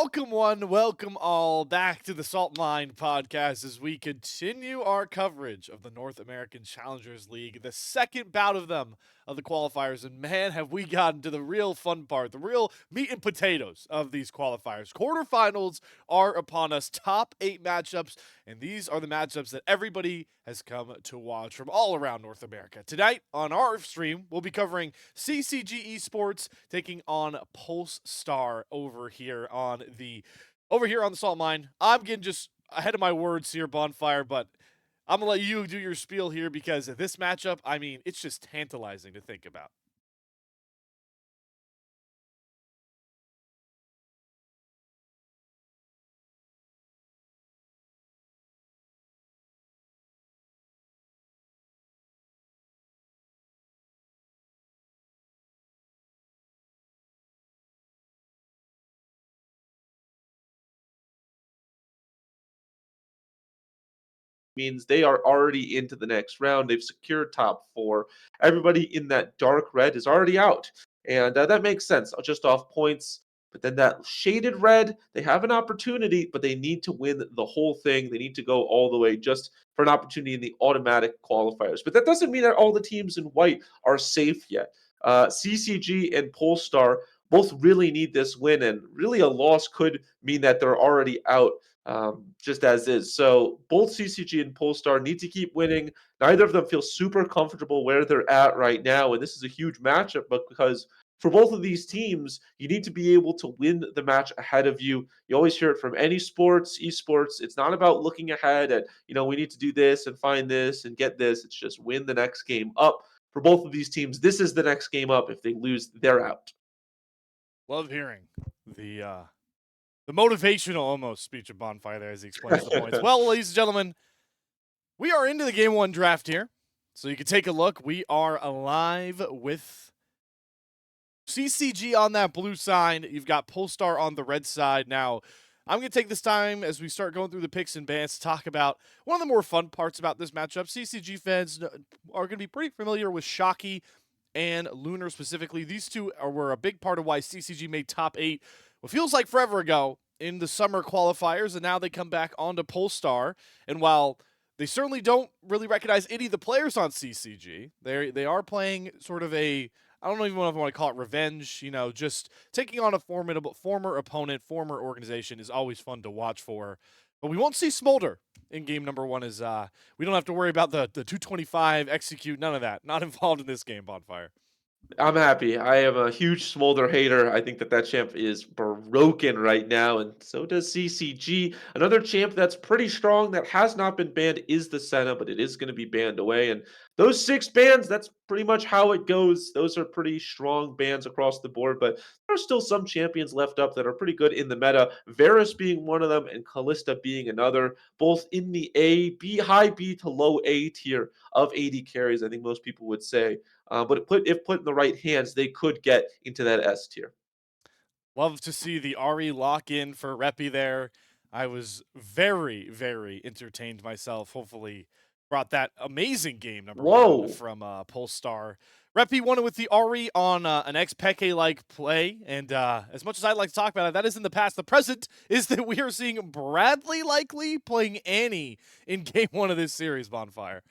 Welcome one, welcome all back to the Salt Mine podcast as we continue our coverage of the North American Challengers League, the second bout of them of the qualifiers. And man, have we gotten to the real fun part, the real meat and potatoes of these qualifiers. Quarterfinals are upon us, top 8 matchups, and these are the matchups that everybody has come to watch from all around North America. Tonight on our stream, we'll be covering CCG Esports taking on Pulse Star over here on the Salt Mine. I'm getting just ahead of my words here, Bonfire, but I'm gonna let you do your spiel here because this matchup, I mean, it's just tantalizing to think about. Means they are already into the next round. They've secured top four. Everybody in that dark red is already out. And that makes sense just off points. But then that shaded red, they have an opportunity, but they need to win the whole thing. They need to go all the way just for an opportunity in the automatic qualifiers. But that doesn't mean that all the teams in white are safe yet. CCG and Polestar both really need this win, and really a loss could mean that they're already out just as is. So both CCG and Polestar need to keep winning. Neither of them feel super comfortable where they're at right now, and this is a huge matchup. But because for both of these teams, you need to be able to win the match ahead of you. You always hear it from any sports, esports. It's not about looking ahead at, we need to do this and find this and get this. It's just win the next game up. For both of these teams, this is the next game up. If they lose, they're out. Love hearing the the motivational almost speech of Bonfire there as he explains the points. Well, ladies and gentlemen, we are into the game one draft here. So you can take a look. We are alive with CCG on that blue side. You've got Polestar on the red side. Now, I'm going to take this time as we start going through the picks and bans to talk about one of the more fun parts about this matchup. CCG fans are going to be pretty familiar with Shockey and Lunar specifically. These two were a big part of why CCG made top 8 what feels like forever ago in the summer qualifiers, and now they come back onto Polestar. And while they certainly don't really recognize any of the players on CCG, they are playing sort of a, I don't even know if I want to call it revenge, just taking on a formidable former opponent, former organization is always fun to watch for. But we won't see Smolder in game number 1 as we don't have to worry about the 225 execute, none of that. Not involved in this game, Bonfire. I'm happy. I am a huge Smolder hater. I think that champ is broken right now, and so does CCG. Another champ that's pretty strong that has not been banned is the Senna, but it is going to be banned away. And those 6 bans, that's pretty much how it goes. Those are pretty strong bans across the board, but there are still some champions left up that are pretty good in the meta. Varus being one of them, and Callista being another, both in the high B to low A tier of AD carries, I think most people would say. But if put in the right hands, they could get into that S tier. Love to see the Ari lock in for Reppy there. I was very, very entertained myself. Hopefully, brought that amazing game number 1 Whoa. from Polestar. Reppy won it with the Ari on an ex-Peke like play. And as much as I'd like to talk about it, that is in the past. The present is that we are seeing Bradley likely playing Annie in game 1 of this series, Bonfire.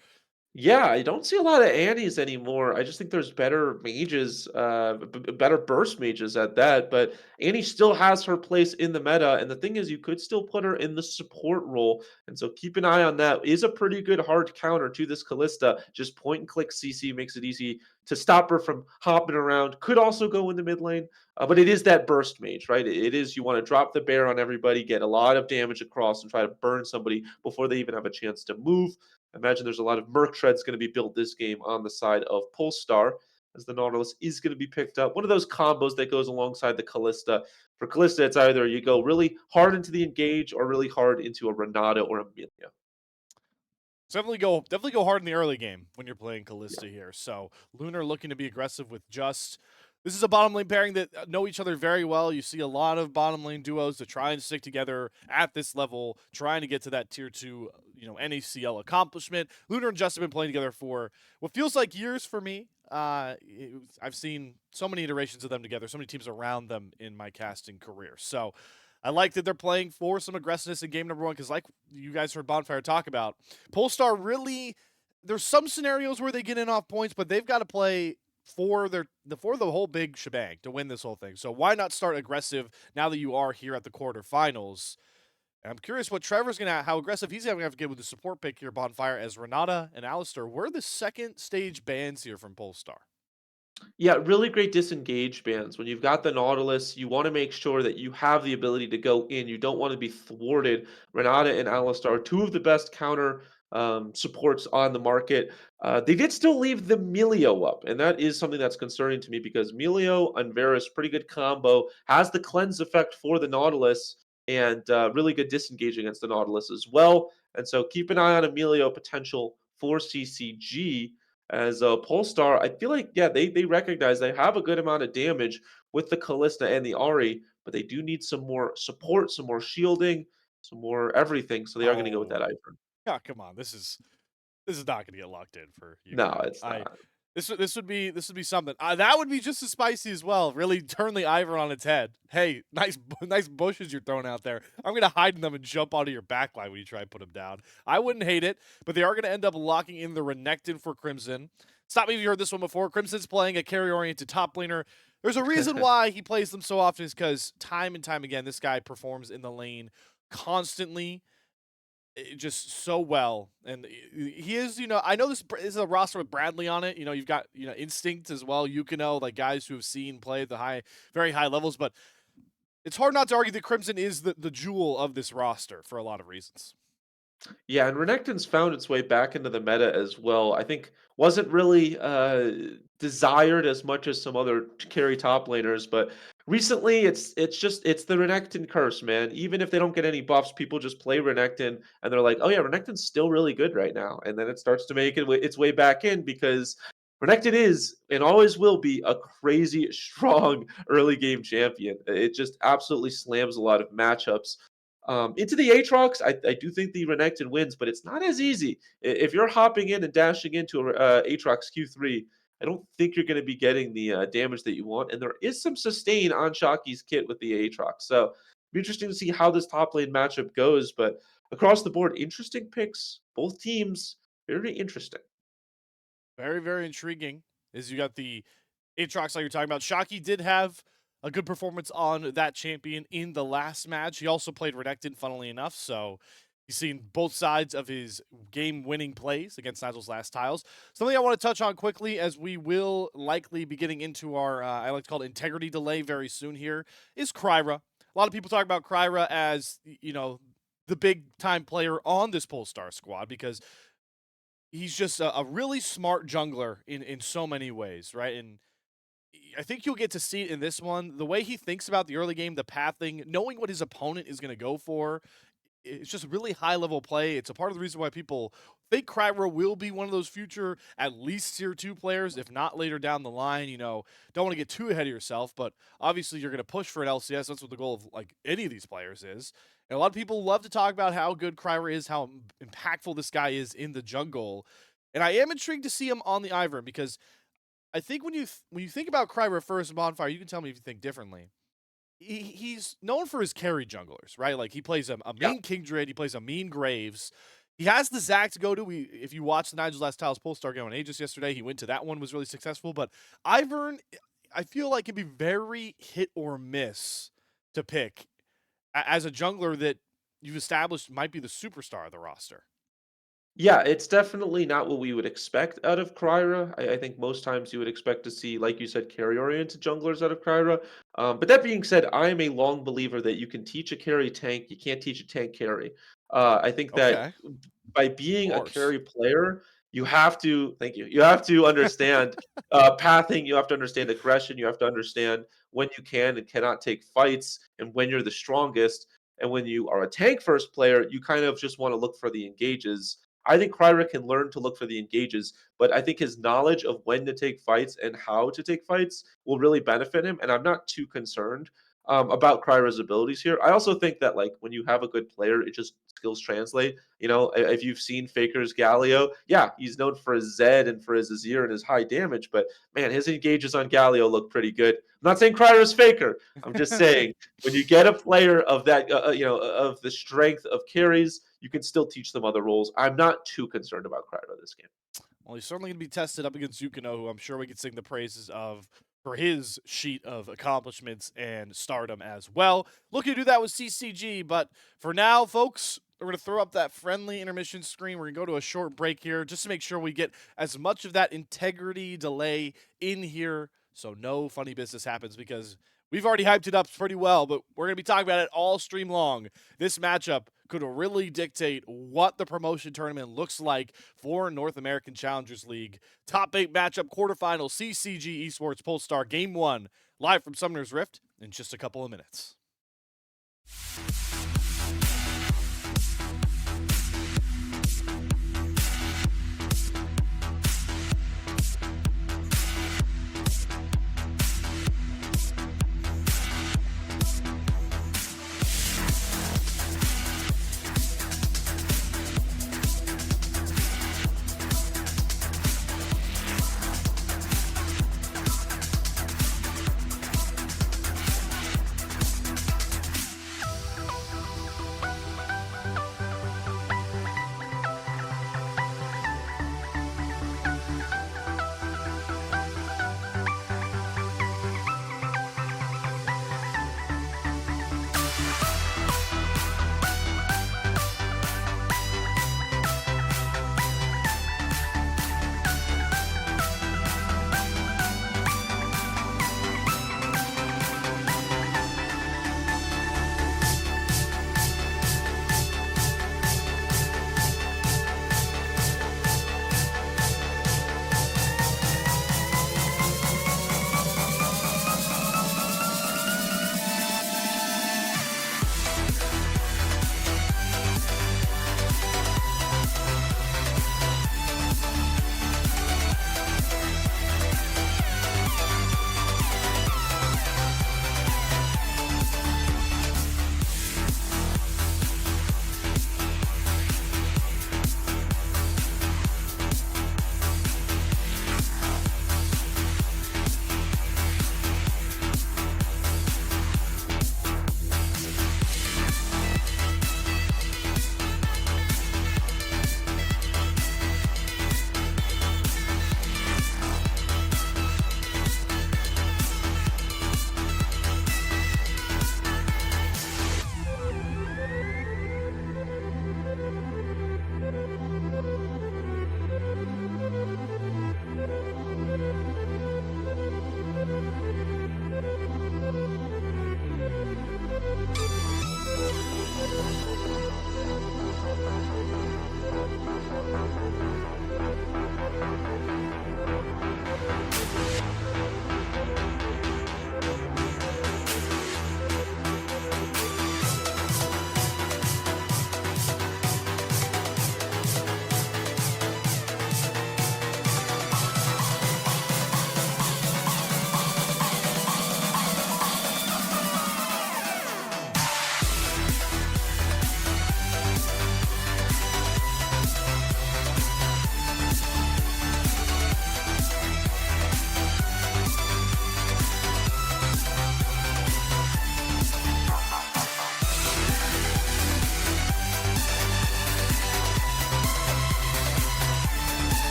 Yeah, I don't see a lot of Annies anymore. I just think there's better mages, better burst mages at that. But Annie still has her place in the meta, and the thing is, you could still put her in the support role, and so keep an eye on that. Is a pretty good hard counter to this Callista. Just point and click CC makes it easy to stop her from hopping around. Could also go in the mid lane, but it is that burst mage, right? It is you want to drop the bear on everybody, get a lot of damage across, and try to burn somebody before they even have a chance to move. I imagine there's a lot of Merc Treads going to be built this game on the side of Polestar, as the Nautilus is going to be picked up. One of those combos that goes alongside the Callista. For Callista, it's either you go really hard into the engage or really hard into a Renata or a Milia. Definitely go hard in the early game when you're playing Yeah. Callista here. So Lunar looking to be aggressive with Just. This is a bottom lane pairing that know each other very well. You see a lot of bottom lane duos that try and stick together at this level, trying to get to that tier 2, NACL accomplishment. Lunar and Just have been playing together for what feels like years for me. I've seen so many iterations of them together, so many teams around them in my casting career. So I like that they're playing for some aggressiveness in game number one because, like you guys heard Bonfire talk about, Polestar really. There's some scenarios where they get in off points, but they've got to play for the whole big shebang to win this whole thing. So why not start aggressive now that you are here at the quarterfinals? And I'm curious what Trevor's gonna how aggressive he's gonna have to get with the support pick here, Bonfire, as Renata and Alistair. We're the second stage bans here from Polestar. Yeah, really great disengage bands. When you've got the Nautilus, you want to make sure that you have the ability to go in. You don't want to be thwarted. Renata and Alistar are two of the best counter supports on the market. They did still leave the Melio up, and that is something that's concerning to me because Melio and Varus, pretty good combo, has the cleanse effect for the Nautilus and really good disengage against the Nautilus as well. And so keep an eye on Emilio potential for CCG as a Polestar. I feel like, yeah, they recognize they have a good amount of damage with the Callista and the Ari, but they do need some more support, some more shielding, some more everything. So they are going to go with that Oh, Ivern. yeah, come on. This is not going to get locked in for No, Ukraine. it's not. This would be something. That would be just as spicy as well. Really turn the Ivern on its head. Hey, nice bushes you're throwing out there. I'm gonna hide in them and jump onto your backline when you try and put them down. I wouldn't hate it, but they are gonna end up locking in the Renekton for Crimson. Stop me if you heard this one before. Crimson's playing a carry-oriented top laner. There's a reason why he plays them so often is because time and time again, this guy performs in the lane constantly just so well. And he is, I know this is a roster with Bradley on it. You've got, Instinct as well. Like guys who have seen play at the very high levels. But it's hard not to argue that Crimson is the jewel of this roster for a lot of reasons. Yeah, and Renekton's found its way back into the meta as well. I think wasn't really desired as much as some other carry top laners, but recently it's the Renekton curse, man. Even if they don't get any buffs, people just play Renekton and they're like, oh yeah, Renekton's still really good right now, and then it starts to make its way back in because Renekton is and always will be a crazy strong early game champion. It just absolutely slams a lot of matchups. Into the Aatrox, I do think the Renekton wins, but it's not as easy. If you're hopping in and dashing into a Aatrox Q3, I don't think you're going to be getting the damage that you want. And there is some sustain on Shockey's kit with the Aatrox. So it'll be interesting to see how this top lane matchup goes. But across the board, interesting picks. Both teams, very interesting. Very, very intriguing. Is you got the Aatrox like you're talking about. Shockey did have a good performance on that champion in the last match. He also played Renekton, funnily enough, so he's seen both sides of his game-winning plays against Nigel's last tiles. Something I want to touch on quickly, as we will likely be getting into our, I like to call it integrity delay very soon here, is Kryra. A lot of people talk about Kryra as, the big-time player on this Polestar squad because he's just a really smart jungler in so many ways, right? And I think you'll get to see it in this one. The way he thinks about the early game, the pathing, knowing what his opponent is going to go for, it's just really high level play. It's a part of the reason why people think Kryra will be one of those future at least tier 2 players, if not later down the line. Don't want to get too ahead of yourself, but obviously you're going to push for an LCS. That's what the goal of like any of these players is. And a lot of people love to talk about how good Kryra is, how impactful this guy is in the jungle. And I am intrigued to see him on the Ivern because I think when you think about Kryra first and Bonfire, you can tell me if you think differently. He's known for his carry junglers, right? Like he plays a Yeah. mean Kingdred, he plays a mean Graves. He has the Zac to go to. If you watch the Nigel's Last Tiles Polestar game on Aegis yesterday, he went to that one, was really successful. But Ivern, I feel like can be very hit or miss to pick as a jungler that you've established might be the superstar of the roster. Yeah, it's definitely not what we would expect out of Kryra. I think most times you would expect to see, like you said, carry-oriented junglers out of Kryra. But that being said, I am a long believer that you can teach a carry tank, you can't teach a tank carry. I think that Okay, by of being a course. carry player, you have to, thank you have to understand pathing, you have to understand aggression, you have to understand when you can and cannot take fights, and when you're the strongest. And when you are a tank first player, you kind of just want to look for the engages. I think Kryra can learn to look for the engages, but I think his knowledge of when to take fights and how to take fights will really benefit him. And I'm not too concerned. about Cryra's abilities here. I also think that like when you have a good player, it just skills translate. If you've seen Faker's Galio, yeah, he's known for his Zed and for his Azir and his high damage, but man, his engages on Galio look pretty good. I'm not saying Cryra's Faker. I'm just saying when you get a player of that, of the strength of carries, you can still teach them other roles. I'm not too concerned about Cryra this game. Well, he's certainly going to be tested up against Yukino, who I'm sure we could sing the praises of for his sheet of accomplishments and stardom as well. Looking to do that with CCG, but for now, folks, we're going to throw up that friendly intermission screen. We're going to go to a short break here just to make sure we get as much of that integrity delay in here so no funny business happens, because we've already hyped it up pretty well, but we're going to be talking about it all stream long. This matchup could really dictate what the promotion tournament looks like for North American Challengers League. Top 8 matchup quarterfinal, CCG Esports Polestar Game 1, live from Summoner's Rift in just a couple of minutes.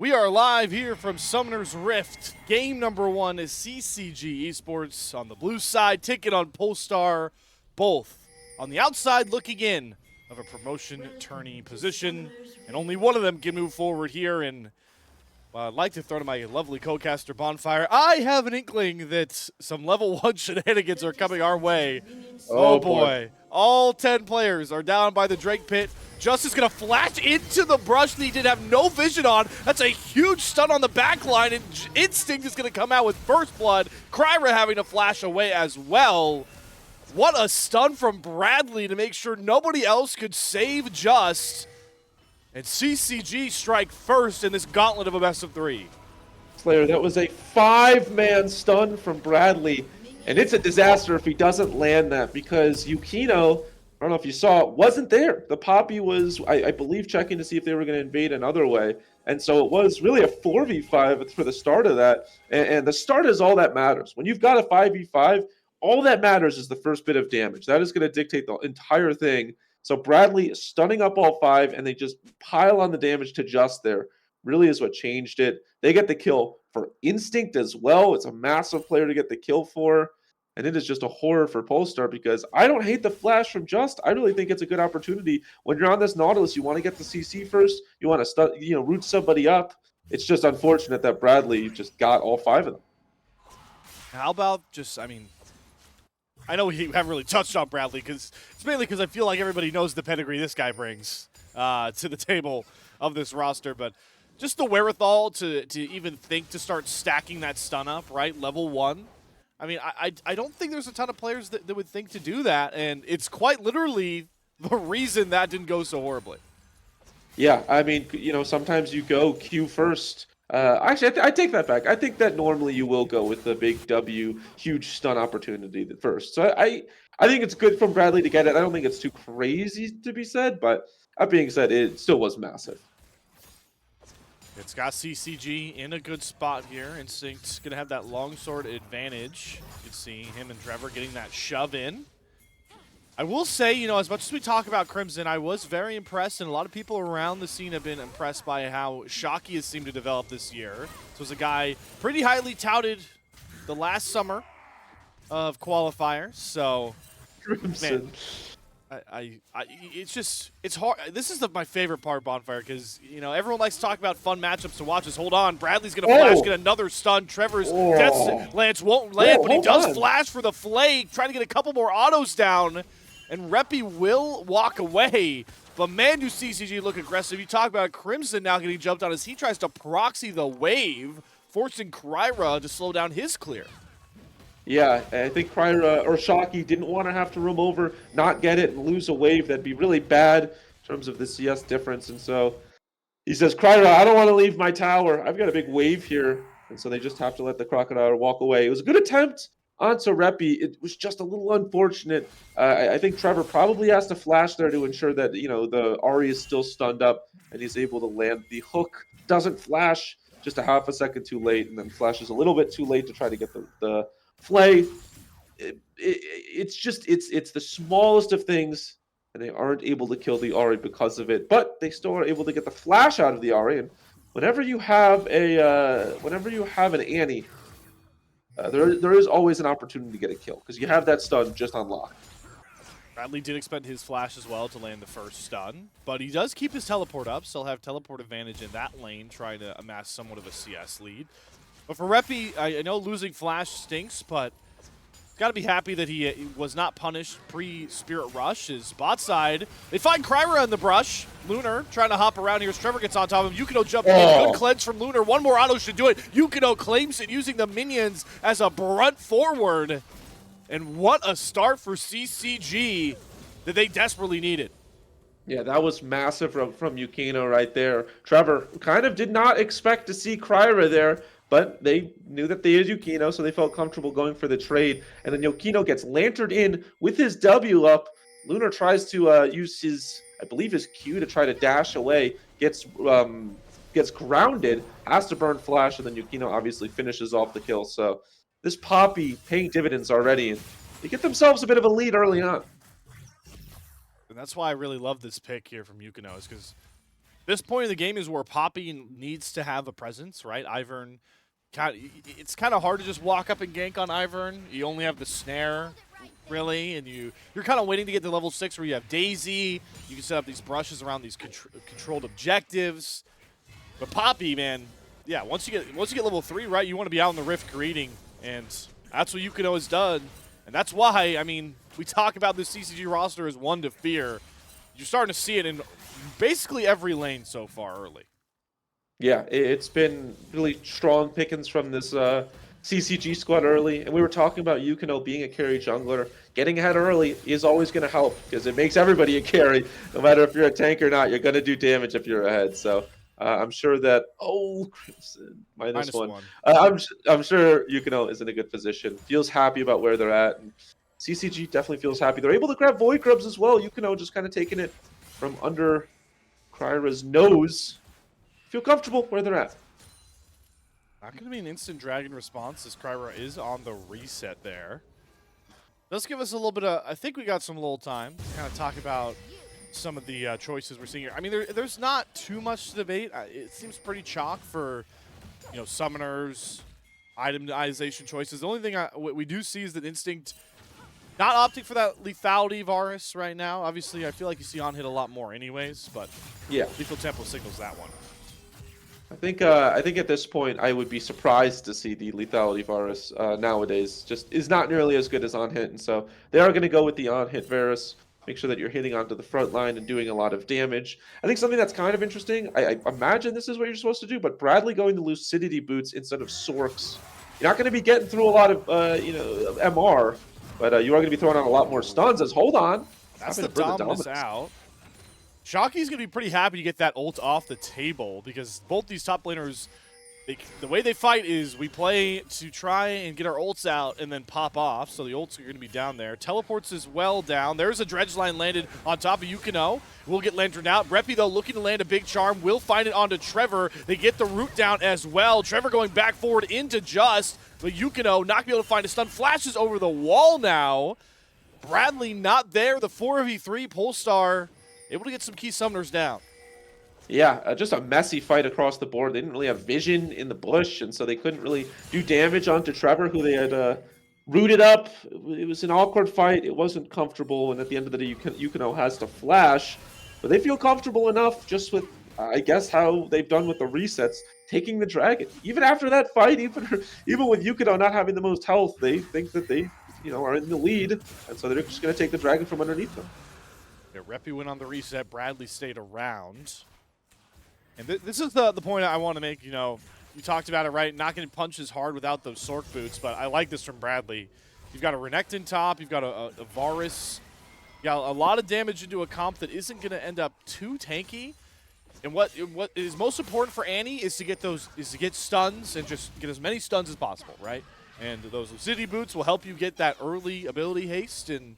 We are live here from Summoner's Rift. Game number 1 is CCG Esports on the blue side, Ticket on Polestar, both on the outside looking in of a promotion tourney position, and only one of them can move forward here. And I'd like to throw to my lovely co-caster Bonfire. I have an inkling that some level 1 shenanigans are coming our way. Oh boy. All 10 players are down by the Drake pit. Justice gonna flash into the brush that he did have no vision on. That's a huge stun on the back line, and Instinct is gonna come out with first blood. Kryra having to flash away as well. What a stun from Bradley to make sure nobody else could save Just. And CCG strike first in this gauntlet of a best of 3. Slayer, that was a 5-man stun from Bradley, and it's a disaster if he doesn't land that because Yukino, I don't know if you saw it, wasn't there. The Poppy was, I believe, checking to see if they were going to invade another way. And so it was really a 4v5 for the start of that. And the start is all that matters. When you've got a 5v5, all that matters is the first bit of damage. That is going to dictate the entire thing. So Bradley stunning up all 5, and they just pile on the damage to Just there. Really is what changed it. They get the kill for Instinct as well. It's a massive player to get the kill for. And it is just a horror for Polestar because I don't hate the flash from Just. I really think it's a good opportunity. When you're on this Nautilus, you want to get the CC first. You want to root somebody up. It's just unfortunate that Bradley just got all 5 of them. How about just, I know we haven't really touched on Bradley because it's mainly because I feel like everybody knows the pedigree this guy brings to the table of this roster, but just the wherewithal to even think to start stacking that stun up, right? Level 1. I don't think there's a ton of players that would think to do that, and it's quite literally the reason that didn't go so horribly. Yeah, sometimes you go Q first. Actually, I take that back. I think that normally you will go with the big W, huge stun opportunity first. So I think it's good from Bradley to get it. I don't think it's too crazy to be said, but that being said, it still was massive. It's got CCG in a good spot here. Instinct's going to have that longsword advantage. You can see him and Trevor getting that shove in. I will say, as much as we talk about Crimson, I was very impressed, and a lot of people around the scene have been impressed by how Shocky has seemed to develop this year. This was a guy pretty highly touted the last summer of Qualifiers, so, Crimson. man, it's hard. This is my favorite part, Bonfire, because, everyone likes to talk about fun matchups to watch. Hold on. Bradley's going to flash, get another stun. Trevor's Death Lance won't land, but he does flash for the Flake, trying to get a couple more autos down. And Reppy will walk away. But man, do CCG look aggressive. You talk about Crimson now getting jumped on as he tries to proxy the wave, forcing Kryra to slow down his clear. Yeah, I think Kryra or Shocky didn't want to have to roam over, not get it, and lose a wave. That'd be really bad in terms of the CS difference. And so he says, Kryra, I don't want to leave my tower. I've got a big wave here. And so they just have to let the Crocodile walk away. It was a good attempt onto Reppy. It was just a little unfortunate. I think Trevor probably has to flash there to ensure that, the Ahri is still stunned up and he's able to land. The hook doesn't flash, just a half a second too late, and then flashes a little bit too late to try to get the Flay. It's the smallest of things, and they aren't able to kill the Ahri because of it, but they still are able to get the flash out of the Ahri. And whenever you have an Annie, there is always an opportunity to get a kill because you have that stun just on lock. Bradley did expend his flash as well to land the first stun, but he does keep his teleport up, so he'll have teleport advantage in that lane, trying to amass somewhat of a CS lead. But for Reppy, I know losing flash stinks, but got to be happy that he was not punished pre-Spirit Rush. His bot side, they find Kryra in the brush. Lunar trying to hop around here as Trevor gets on top of him. Yukino jumping in. Good cleanse from Lunar. One more auto should do it. Yukino claims it using the minions as a brunt forward. And what a start for CCG that they desperately needed. Yeah, that was massive from Yukino right there. Trevor kind of did not expect to see Kryra there, but they knew that they had Yukino, so they felt comfortable going for the trade. And then Yukino gets lanterned in with his W up. Lunar tries to use his, I believe his Q to try to dash away. Gets grounded, has to burn flash, and then Yukino obviously finishes off the kill. So this Poppy paying dividends already, and they get themselves a bit of a lead early on. And that's why I really love this pick here from Yukino, is because This point in the game is where Poppy needs to have a presence, right? Ivern, it's kind of hard to just walk up and gank on Ivern. You only have the snare, really, and you're kind of waiting to get to level 6 where you have Daisy. You can set up these brushes around these controlled objectives. But Poppy, man, yeah, once you get level 3, right, you want to be out in the Rift greeting, and that's what Yukino has done. And that's why, I mean, we talk about this CCG roster as one to fear. You're starting to see it in basically every lane so far early. Yeah, it's been really strong pickings from this CCG squad early. And we were talking about Yukino being a carry jungler. Getting ahead early is always going to help because it makes everybody a carry. No matter if you're a tank or not, you're going to do damage if you're ahead. So I'm sure that, Crimson, minus one. I'm sure Yukino is in a good position. Feels happy about where they're at. And CCG definitely feels happy. They're able to grab Void Grubs as well. Yukino just kind of taking it from under Kryra's nose. Feel comfortable where they're at. Not going to be an instant dragon response as Kryra is on the reset there. Let's give us a little bit of, I think we got some little time to kind of talk about some of the choices we're seeing here. I mean, there's not too much to debate. It seems pretty chalk for, summoners, itemization choices. The only thing we do see is that Instinct not opting for that lethality Varus right now. Obviously, I feel like you see on hit a lot more anyways, but yeah, Lethal Tempo signals that one. I think at this point I would be surprised to see the lethality Varus nowadays. Just is not nearly as good as on hit, and so they are going to go with the on hit Varus. Make sure that you're hitting onto the front line and doing a lot of damage. I think something that's kind of interesting. I imagine this is what you're supposed to do, but Bradley going to Lucidity boots instead of Sorks. You're not going to be getting through a lot of MR. But you are going to be throwing out a lot more stuns as hold on. That's the Dominus out. Shockey's going to be pretty happy to get that ult off the table because both these top laners, the way they fight is we play to try and get our ults out and then pop off. So the ults are going to be down there. Teleports as well down. There's a dredge line landed on top of Yukino. We'll get Lantern out. Reppy, though, looking to land a big charm. Will find it onto Trevor. They get the root down as well. Trevor going back forward into Just. But Yukino not be able to find a stun. Flashes over the wall now. Bradley not there. The 4v3 Polestar able to get some key summoners down. Yeah, just a messy fight across the board. They didn't really have vision in the bush, and so they couldn't really do damage onto Trevor, who they had rooted up. It was an awkward fight. It wasn't comfortable, and at the end of the day, Yukino has to flash. But they feel comfortable enough just with, I guess, how they've done with the resets, taking the dragon. Even after that fight, even with Yukino not having the most health, they think that they, are in the lead, and so they're just going to take the dragon from underneath them. Yeah, Reppy went on the reset. Bradley stayed around. And this is the point I want to make. You talked about it, right? Not going to punch as hard without those Sork boots, but I like this from Bradley. You've got a Renekton top. You've got a Varus. You got a lot of damage into a comp that isn't going to end up too tanky. And what is most important for Annie is to get stuns and just get as many stuns as possible, right? And those Lucidity boots will help you get that early ability haste and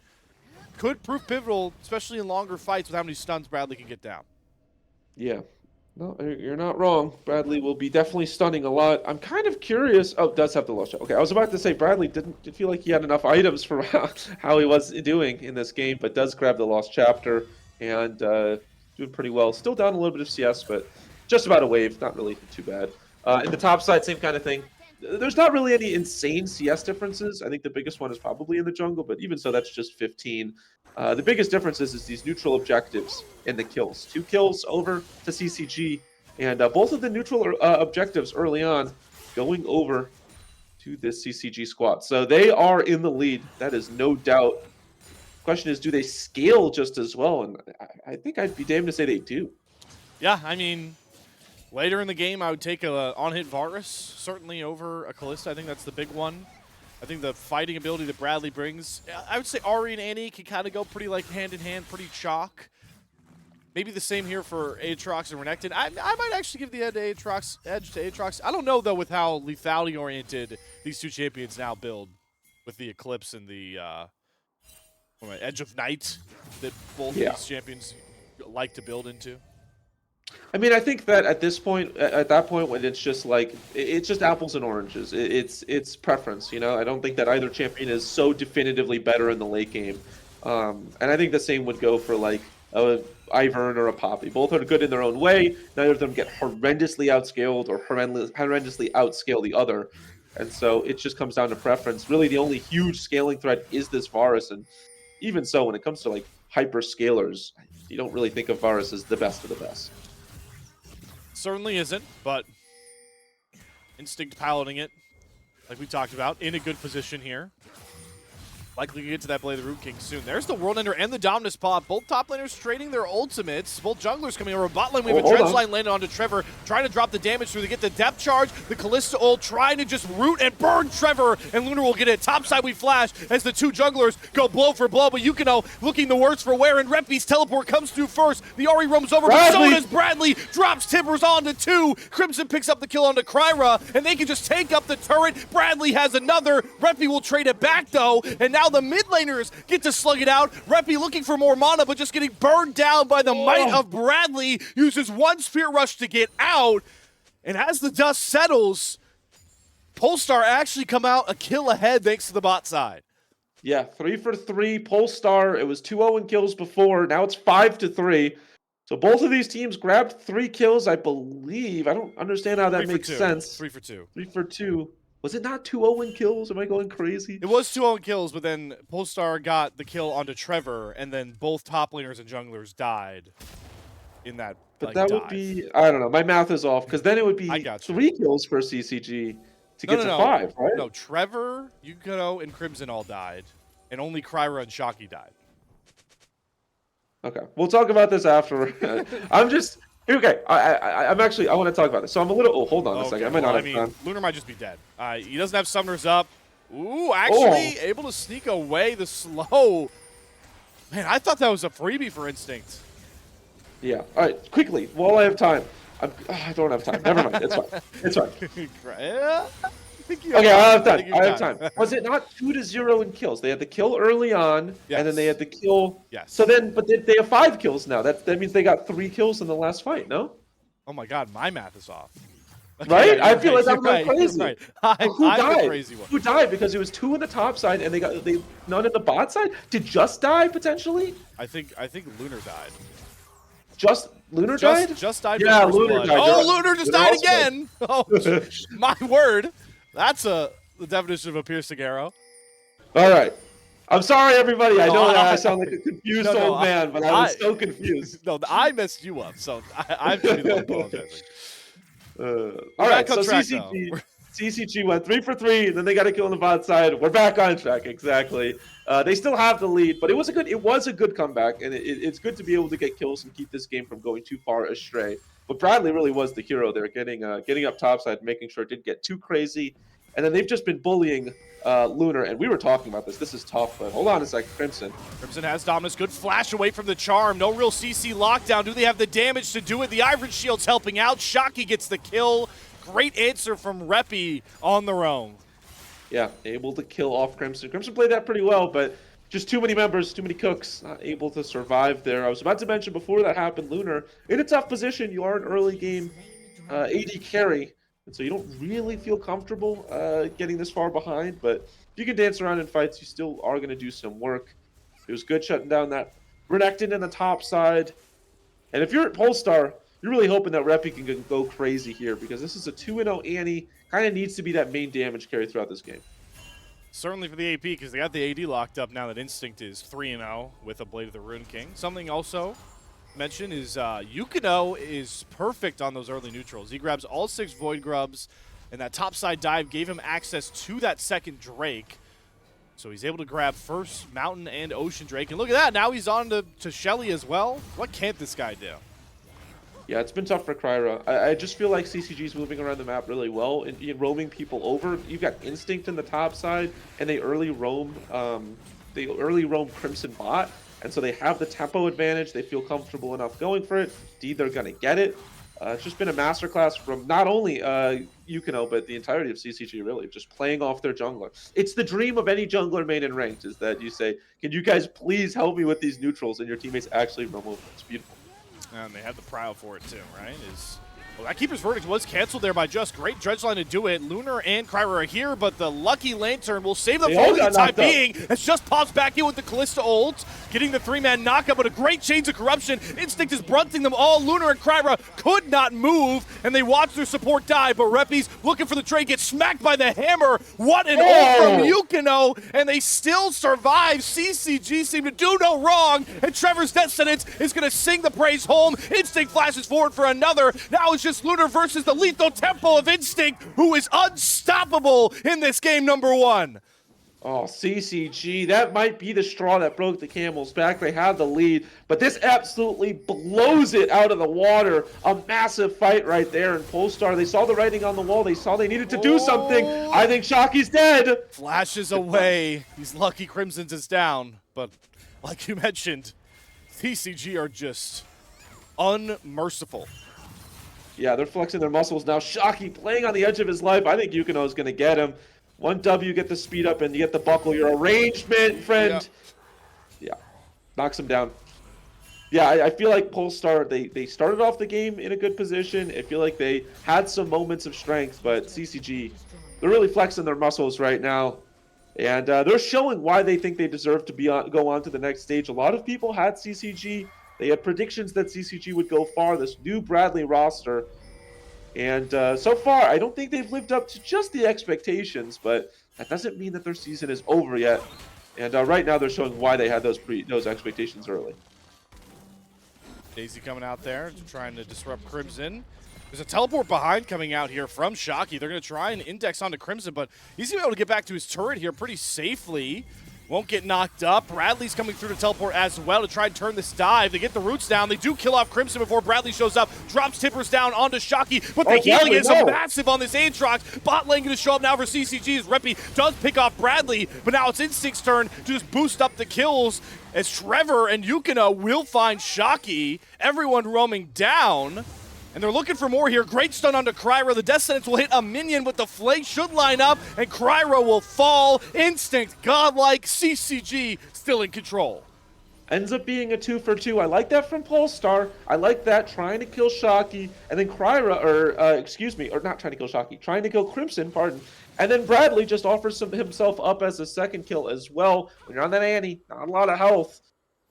could prove pivotal, especially in longer fights with how many stuns Bradley can get down. Yeah. No, you're not wrong. Bradley will be definitely stunning a lot. I'm kind of curious. Oh, does have the lost shot. Okay, I was about to say Bradley didn't feel like he had enough items for how he was doing in this game, but does grab the lost chapter and doing pretty well. Still down a little bit of CS, but just about a wave. Not really too bad. In the top side, same kind of thing. There's not really any insane CS differences. I think the biggest one is probably in the jungle, but even so, that's just 15. The biggest difference is these neutral objectives and the kills. 2 kills over to CCG, and both of the neutral objectives early on going over to this CCG squad. So they are in the lead. That is no doubt. Question is, do they scale just as well? And I think I'd be damned to say they do. Yeah, I mean, later in the game, I would take a on-hit Varus, certainly over a Kalista. I think that's the big one. I think the fighting ability that Bradley brings, I would say Ahri and Annie can kind of go pretty like hand-in-hand, pretty chalk. Maybe the same here for Aatrox and Renekton. I might actually give the edge to Aatrox. I don't know, though, with how lethality-oriented these two champions now build with the Eclipse and the Edge of Night that both these champions like to build into. I mean, I think that at that point, when it's just like, it's just apples and oranges. It's preference, I don't think that either champion is so definitively better in the late game. And I think the same would go for, like, Ivern or a Poppy. Both are good in their own way. Neither of them get horrendously outscaled or horrendously outscale the other. And so it just comes down to preference. Really, the only huge scaling threat is this Varus. And even so, when it comes to like hyper scalers, you don't really think of Varus as the best of the best. Certainly isn't, but Instinct piloting it, like we talked about, in a good position here. Likely to get to that Blade of the Root King soon. There's the World Ender and the Dominus Pop. Both top laners trading their ultimates. Both junglers coming over. Bot lane, we have a Dredge line landed onto Trevor, trying to drop the damage through to get the depth charge. The Kalista ult trying to just root and burn Trevor, and Lunar will get it. Top side we flash as the two junglers go blow for blow, but Yukino looking the worst for wear, and Reppy's teleport comes through first. The Ahri roams over, but so does Bradley. Drops Timbers onto 2. Crimson picks up the kill onto Kryra, and they can just take up the turret. Bradley has another. Reppy will trade it back, though, and now the mid laners get to slug it out. Reppy looking for more mana, but just getting burned down by the might of Bradley. Uses one Spear Rush to get out, and as the dust settles, Polestar actually come out a kill ahead thanks to the bot side. Yeah, 3 for 3. Polestar, it was 2-0 in kills before. Now it's 5-3. So both of these teams grabbed 3 kills, I believe. I don't understand how that makes sense. 3 for 2. 3 for 2. Was it not 2-0 in kills? Am I going crazy? It was 2-0 in kills, but then Polestar got the kill onto Trevor, and then both top laners and junglers died in that. But that would be, I don't know, my math is off, because then it would be 3 kills for CCG to get to 5, right? No, Trevor, Yukino, and Crimson all died, and only Kryra and Shocky died. Okay, we'll talk about this after. I'm just... Okay, I want to talk about this. So I'm a little... Oh, hold on a second. I might not have time. Lunar might just be dead. He doesn't have summoners up. Ooh, actually able to sneak away the slow. Man, I thought that was a freebie for Instinct. Yeah. All right, quickly, while I have time. I don't have time. Never mind. It's fine. It's fine. Okay, I have time. I have time. Was it not 2-0 in kills? They had the kill early on, and then they had the kill. Yes. So then, but they have 5 kills now. That means they got 3 kills in the last fight. No? Oh my God, my math is off. Okay, right? I feel like I'm going crazy. Right. Who died? The crazy one. Who died? Because it was 2 in the top side, and they none in the bot side. Did Just die potentially? I think Lunar died. Just Lunar died? Just died. Yeah, Lunar died. Oh, Lunar just died again. Oh, my word. That's the definition of a piercing arrow. All right. I'm sorry, everybody. I know that I sound like a confused old man, but I was so confused. No, I messed you up, so I'm going to apologizing. All right, so CCG went 3 for 3, and then they got a kill on the bot side. We're back on track, exactly. They still have the lead, but it was a good comeback, and it's good to be able to get kills and keep this game from going too far astray. But Bradley really was the hero there, getting up topside, making sure it didn't get too crazy. And then they've just been bullying Lunar, and we were talking about this. This is tough, but hold on a second. Crimson has Dominus. Good flash away from the charm. No real CC lockdown. Do they have the damage to do it? The Ivory Shield's helping out. Shocky gets the kill. Great answer from Reppy on the roam. Yeah, able to kill off Crimson. Crimson played that pretty well, but just too many members, too many cooks, not able to survive there. I was about to mention before that happened, Lunar, in a tough position. You are an early game AD carry, and so you don't really feel comfortable getting this far behind, but if you can dance around in fights, you still are going to do some work. It was good shutting down that Renekton in the top side. And if you're at Polestar, you're really hoping that Reppy can go crazy here, because this is a 2-0 Annie. Kind of needs to be that main damage carry throughout this game. Certainly for the AP, because they got the AD locked up now that Instinct is 3-0 with a Blade of the Rune King. Something also mention is Yukino is perfect on those early neutrals. He grabs all 6 Void Grubs, and that topside dive gave him access to that second Drake. So he's able to grab first Mountain and Ocean Drake. And look at that, now he's on to Shelly as well. What can't this guy do? Yeah, it's been tough for Kryra. I just feel like CCG's moving around the map really well and roaming people over. You've got Instinct in the top side, and they early roam Crimson bot, and so they have the tempo advantage. They feel comfortable enough going for it. Indeed, they're going to get it. It's just been a masterclass from not only Yukino, but the entirety of CCG, really, just playing off their jungler. It's the dream of any jungler main in ranked, is that you say, can you guys please help me with these neutrals, and your teammates actually roam over. It's beautiful. And they have the prio for it too, right? Well, that Keeper's Verdict was canceled there by Just. Great dredge line to do it. Lunar and Kryra are here, but the Lucky Lantern will save them for the time being. As Just pops back in with the Kalista ult. getting the 3-man knockup, but a great chains of corruption. Instinct is brunting them all. Lunar and Kryra could not move, and they watch their support die, but Reppy's looking for the trade, gets smacked by the hammer. What an ult from Yukino, and they still survive. CCG seem to do no wrong, and Trevor's Death Sentence is going to sing the praise home. Instinct flashes forward for another. Now it's just Lunar versus the lethal tempo of Instinct, who is unstoppable in this game number 1. Oh, CCG, that might be the straw that broke the camel's back. They have the lead, but this absolutely blows it out of the water. A massive fight right there in Polestar. They saw the writing on the wall. They saw they needed to do something. I think Shockey's dead. Flashes away. He's lucky Crimson's is down, but like you mentioned, CCG are just unmerciful. Yeah, they're flexing their muscles now. Shockey playing on the edge of his life. I think Yukino is going to get him. 1W, get the speed up, and you get the buckle. Your arrangement, friend. Yeah, knocks him down. Yeah, I feel like Polestar, they started off the game in a good position. I feel like they had some moments of strength, but CCG, they're really flexing their muscles right now. And they're showing why they think they deserve to go on to the next stage. A lot of people had CCG. They had predictions that CCG would go far, this new Bradley roster. And so far, I don't think they've lived up to just the expectations, but that doesn't mean that their season is over yet. And right now, they're showing why they had those expectations early. Daisy coming out there, trying to disrupt Crimson. There's a teleport behind coming out here from Shockey. They're going to try and index onto Crimson, but he's going to be able to get back to his turret here pretty safely. Won't get knocked up. Bradley's coming through to teleport as well to try and turn this dive. They get the roots down. They do kill off Crimson before Bradley shows up. Drops Tippers down onto Shockey, but the healing is massive on this Aatrox. Bot lane going to show up now for CCG as Reppy does pick off Bradley, but now it's Instinct's turn to just boost up the kills as Trevor and Yukino will find Shockey. Everyone roaming down. And they're looking for more here. Great stun onto Kryra. The Death Sentence will hit a minion, but the Flake should line up, and Kryra will fall. Instinct, godlike, CCG still in control. Ends up being a 2-for-2. I like that from Polestar. I like that, trying to kill Shockey, and then Kryra, or not trying to kill Shockey, trying to kill Crimson, pardon. And then Bradley just offers himself up as a second kill as well. When you're on that Annie, not a lot of health.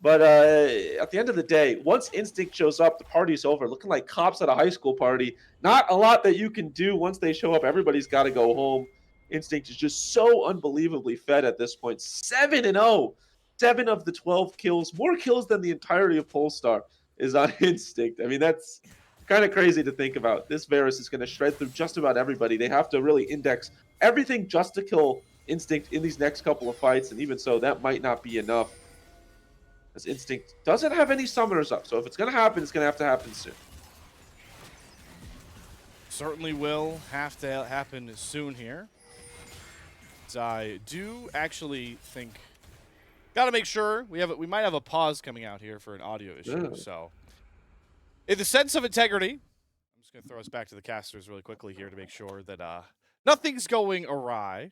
But at the end of the day, once Instinct shows up, the party's over. Looking like cops at a high school party. Not a lot that you can do once they show up. Everybody's got to go home. Instinct is just so unbelievably fed at this point. 7-0. 7 of the 12 kills. More kills than the entirety of Polestar is on Instinct. I mean, that's kind of crazy to think about. This Varus is going to shred through just about everybody. They have to really index everything just to kill Instinct in these next couple of fights. And even so, that might not be enough. As Instinct doesn't have any summoners up, so if it's going to happen, it's going to happen soon. Certainly will have to happen soon here. So I do actually think, got to make sure we might have a pause coming out here for an audio issue. Yeah. So, in the sense of integrity, I'm just going to throw us back to the casters really quickly here to make sure that nothing's going awry.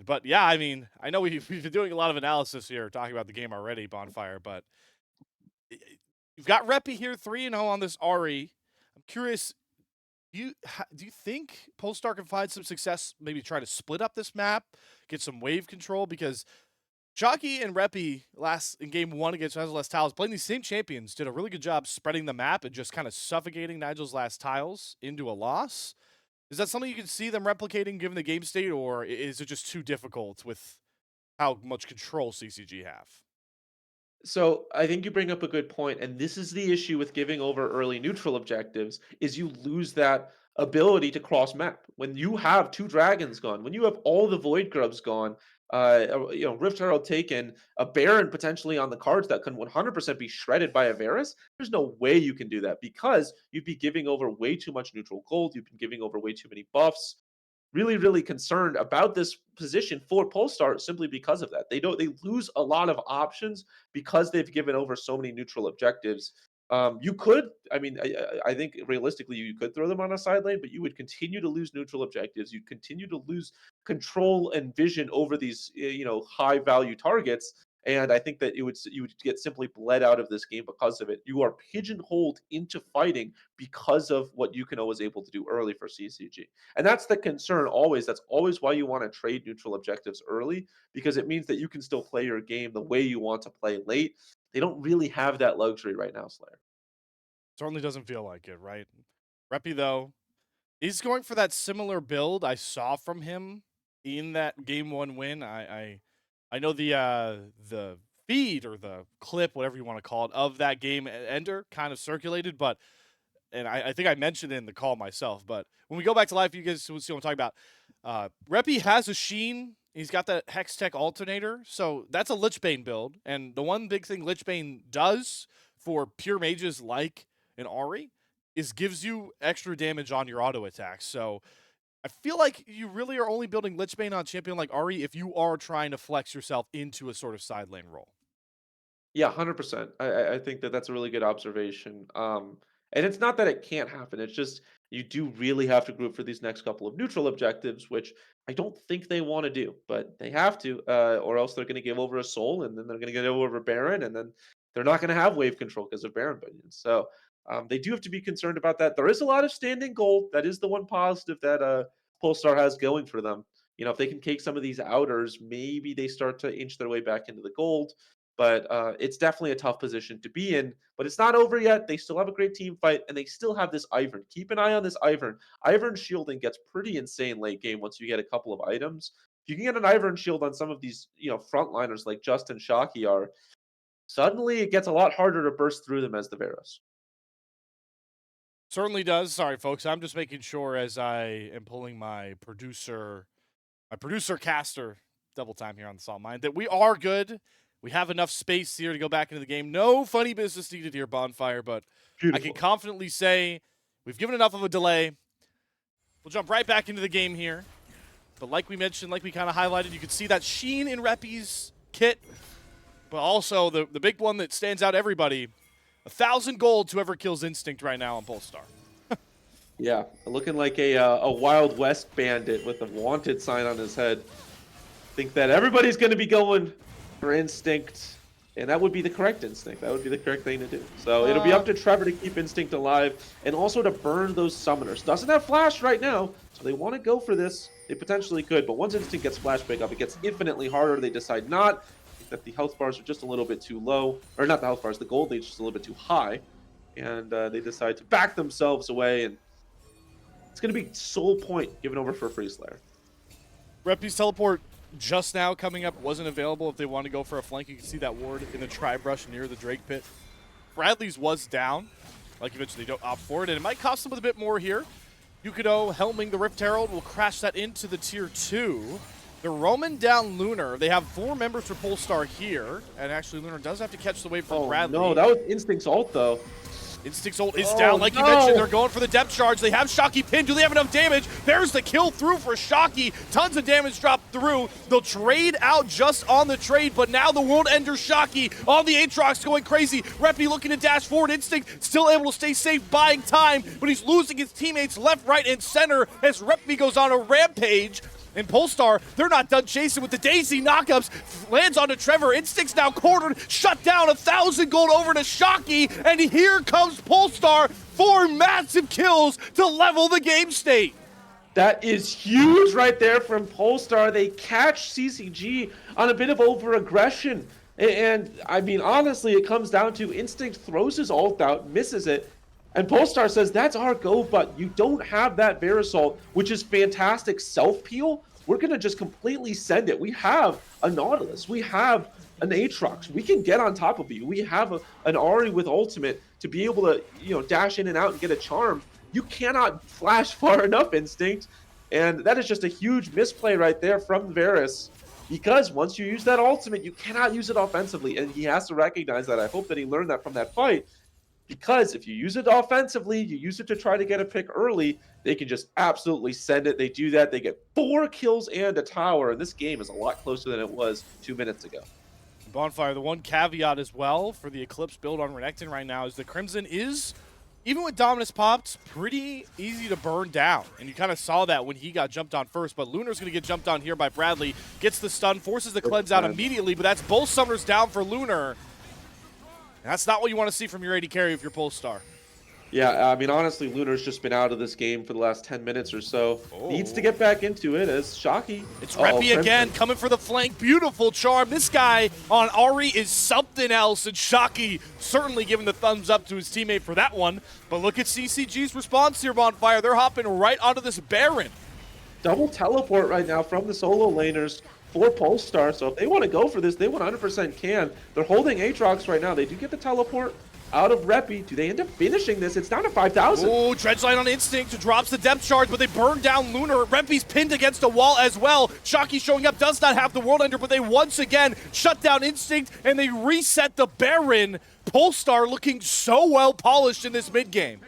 But yeah, I mean, I know we've been doing a lot of analysis here, talking about the game already, Bonfire, but you've got Reppy here, 3-0 on this Ahri. I'm curious, do you think Polestar can find some success, maybe try to split up this map, get some wave control? Because Shockey and Reppy in game 1 against Nigel's Last Tiles, playing these same champions, did a really good job spreading the map and just kind of suffocating Nigel's Last Tiles into a loss. Is that something you can see them replicating given the game state, or is it just too difficult with how much control CCG have? So I think you bring up a good point, and this is the issue with giving over early neutral objectives, is you lose that ability to cross map. When you have 2 dragons gone, when you have all the Void Grubs gone, Rift Herald taken, a Baron potentially on the cards that can 100% be shredded by a Varus, there's no way you can do that because you'd be giving over way too much neutral gold, you've been giving over way too many buffs. Really, really concerned about this position for Polestar simply because of that. They lose a lot of options because they've given over so many neutral objectives. You could, I think realistically you could throw them on a side lane, but you would continue to lose neutral objectives. You'd continue to lose control and vision over these, high value targets. And I think that you would get simply bled out of this game because of it. You are pigeonholed into fighting because of what Yukino was able to do early for CCG. And that's the concern always. That's always why you want to trade neutral objectives early, because it means that you can still play your game the way you want to play late. They don't really have that luxury right now, Slayer. Certainly doesn't feel like it, right? Reppy, though, he's going for that similar build I saw from him in that game one win. I know the feed or the clip, whatever you want to call it, of that game ender kind of circulated, but and I think I mentioned it in the call myself, but when we go back to live, you guys will see what I'm talking about. Reppy has a Sheen. He's got that Hex Tech alternator, so that's a Lichbane build. And the one big thing Lichbane does for pure mages like an Ahri is gives you extra damage on your auto attacks. So I feel like you really are only building Lichbane on champion like Ahri if you are trying to flex yourself into a sort of side lane role. Yeah, 100%. I think that that's a really good observation. And it's not that it can't happen. It's just you do really have to group for these next couple of neutral objectives, which I don't think they want to do, but they have to, or else they're going to give over a soul, and then they're going to give over Baron, and then they're not going to have wave control because of Baron Binions. So they do have to be concerned about that. There is a lot of standing gold. That is the one positive that Polestar has going for them. You know, if they can take some of these outers, maybe they start to inch their way back into the gold. But it's definitely a tough position to be in. But it's not over yet. They still have a great team fight, and they still have this Ivern. Keep an eye on this Ivern. Ivern shielding gets pretty insane late game once you get a couple of items. If you can get an Ivern shield on some of these, frontliners like Justin Shockey are, suddenly it gets a lot harder to burst through them as the Varus. Certainly does. Sorry, folks. I'm just making sure as I am pulling my producer caster double time here on the Salt Mine that we are good. We have enough space here to go back into the game. No funny business needed here, Bonfire, but Beautiful. I can confidently say we've given enough of a delay. We'll jump right back into the game here. But like we mentioned, like we kind of highlighted, you can see that Sheen in Reppy's kit, but also the big one that stands out to everybody, 1,000 gold to whoever kills Instinct right now on Polestar. Yeah, looking like a Wild West bandit with a wanted sign on his head. Think that everybody's going to be going for Instinct, and that would be the correct Instinct. That would be the correct thing to do. So it'll be up to Trevor to keep Instinct alive and also to burn those summoners. Doesn't have Flash right now, so they want to go for this. They potentially could, but once Instinct gets Flash back up, it gets infinitely harder. They decide not. I think that the health bars are just a little bit too low. Or not the health bars, the gold lead is just a little bit too high. And they decide to back themselves away, and it's going to be Soul Point given over for Free Slayer. Reppy's teleport just now coming up wasn't available if they want to go for a flank. You can see that ward in the Tri-Brush near the Drake pit. Bradley's was down. Like you mentioned, they don't opt for it, and it might cost them a bit more here. Yukino helming the Rift Herald will crash that into the tier 2. They're roaming down Lunar. They have 4 members for Polestar here, and actually Lunar does have to catch the wave from Bradley. No, that was Instinct's ult, though. Instinct's ult is down, like you mentioned. They're going for the depth charge. They have Shockey pinned. Do they have enough damage? There's the kill through for Shockey. Tons of damage dropped through. They'll trade out just on the trade, but now the World Ender Shockey on the Aatrox going crazy. Reppy looking to dash forward. Instinct still able to stay safe, buying time, but he's losing his teammates left, right, and center as Reppy goes on a rampage. And Polestar, they're not done chasing with the Daisy knockups. Lands onto Trevor. Instinct's now cornered. Shut down. 1,000 gold over to Shockey. And here comes Polestar. 4 massive kills to level the game state. That is huge right there from Polestar. They catch CCG on a bit of over-aggression. And, I mean, honestly, it comes down to Instinct throws his ult out, misses it, and Polestar says, that's our go, but you don't have that Verisalt, which is fantastic self-peel. We're going to just completely send it. We have a Nautilus. We have an Aatrox. We can get on top of you. We have an Ahri with ultimate to be able to, dash in and out and get a charm. You cannot flash far enough, Instinct. And that is just a huge misplay right there from Varus. Because once you use that ultimate, you cannot use it offensively. And he has to recognize that. I hope that he learned that from that fight. Because if you use it offensively, you use it to try to get a pick early, they can just absolutely send it. They do that. They get 4 kills and a tower. And this game is a lot closer than it was 2 minutes ago. Bonfire, the one caveat as well for the Eclipse build on Renekton right now is the Crimson is even with Dominus popped, pretty easy to burn down. And you kind of saw that when he got jumped on first. But Lunar's going to get jumped on here by Bradley. Gets the stun, forces the cleanse out immediately. But that's both summoners down for Lunar. And that's not what you want to see from your AD carry if you're Polestar. Yeah, I mean, honestly, Lunar's just been out of this game for the last 10 minutes or so. Needs to get back into it as Shocky. It's Reppy again, coming for the flank. Beautiful charm. This guy on Ari is something else, and Shocky certainly giving the thumbs up to his teammate for that one. But look at CCG's response here, Bonfire. They're hopping right onto this Baron. Double teleport right now from the solo laners for Polestar, so if they want to go for this, they 100% can. They're holding Aatrox right now. They do get the teleport out of Reppy. Do they end up finishing this? It's down to 5,000. Oh, Dredgeline on Instinct drops the depth charge, but they burn down Lunar. Reppy's pinned against a wall as well. Shocky showing up, does not have the World Ender, but they once again shut down Instinct, and they reset the Baron. Polestar looking so well polished in this mid game.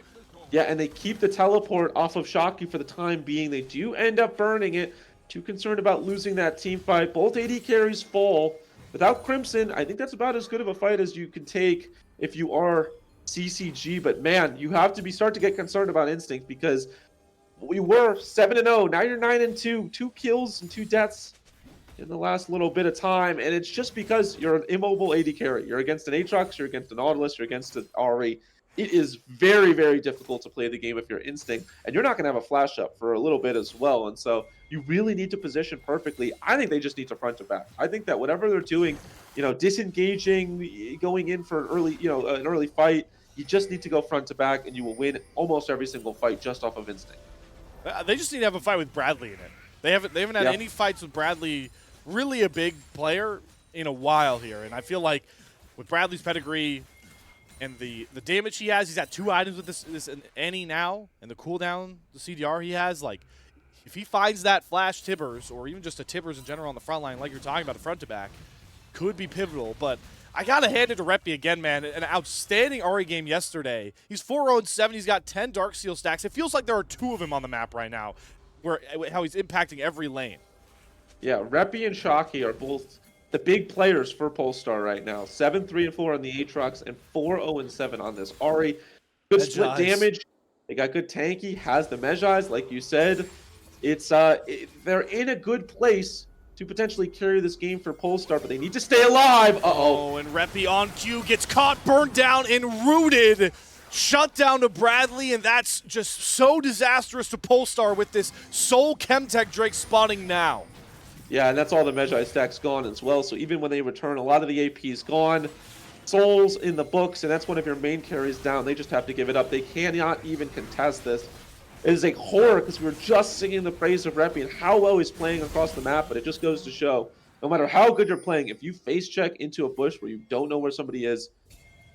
Yeah, and they keep the teleport off of Shocky for the time being. They do end up burning it. Too concerned about losing that team fight. Both AD carries fall. Without Crimson, I think that's about as good of a fight as you can take if you are CCG. But man, you have to start to get concerned about Instinct, because we were 7-0. Now you're 9-2. 2 kills and 2 deaths in the last little bit of time. And it's just because you're an immobile AD carry. You're against an Aatrox, you're against an Nautilus, you're against an Ari. It is very, very difficult to play the game if you're Instinct, and you're not going to have a flash up for a little bit as well. And so you really need to position perfectly. I think they just need to front to back. I think that whatever they're doing, disengaging, going in for an early fight, you just need to go front to back, and you will win almost every single fight just off of Instinct. They just need to have a fight with Bradley in it. They haven't had any fights with Bradley, really a big player, in a while here. And I feel like with Bradley's pedigree and the damage he has, he's got 2 items with this Annie now, and the cooldown, the CDR he has, like, if he finds that flash Tibbers, or even just a Tibbers in general on the front line, like you're talking about, the front to back, could be pivotal. But I got to hand it to Reppy again, man. An outstanding Ari game yesterday. He's 4-0-7. He's got 10 Darksteel stacks. It feels like there are 2 of him on the map right now, how he's impacting every lane. Yeah, Reppy and Shocky are both the big players for Polestar right now. 7-3-4 on the Aatrox and 4-0-7 on this Ari. Good split damage. They got good tanky. Has the Mejais, like you said. It's they're in a good place to potentially carry this game for Polestar, but they need to stay alive. Oh, and Reppy on cue gets caught, burned down, and rooted. Shut down to Bradley, and that's just so disastrous to Polestar with this Soul Chemtech Drake spawning now. Yeah, and that's all the Mejai stacks gone as well. So even when they return, a lot of the AP is gone. Souls in the books, and that's one of your main carries down. They just have to give it up. They cannot even contest this. It is a horror, because we were just singing the praise of Reppy and how well he's playing across the map, but it just goes to show, no matter how good you're playing, if you face check into a bush where you don't know where somebody is,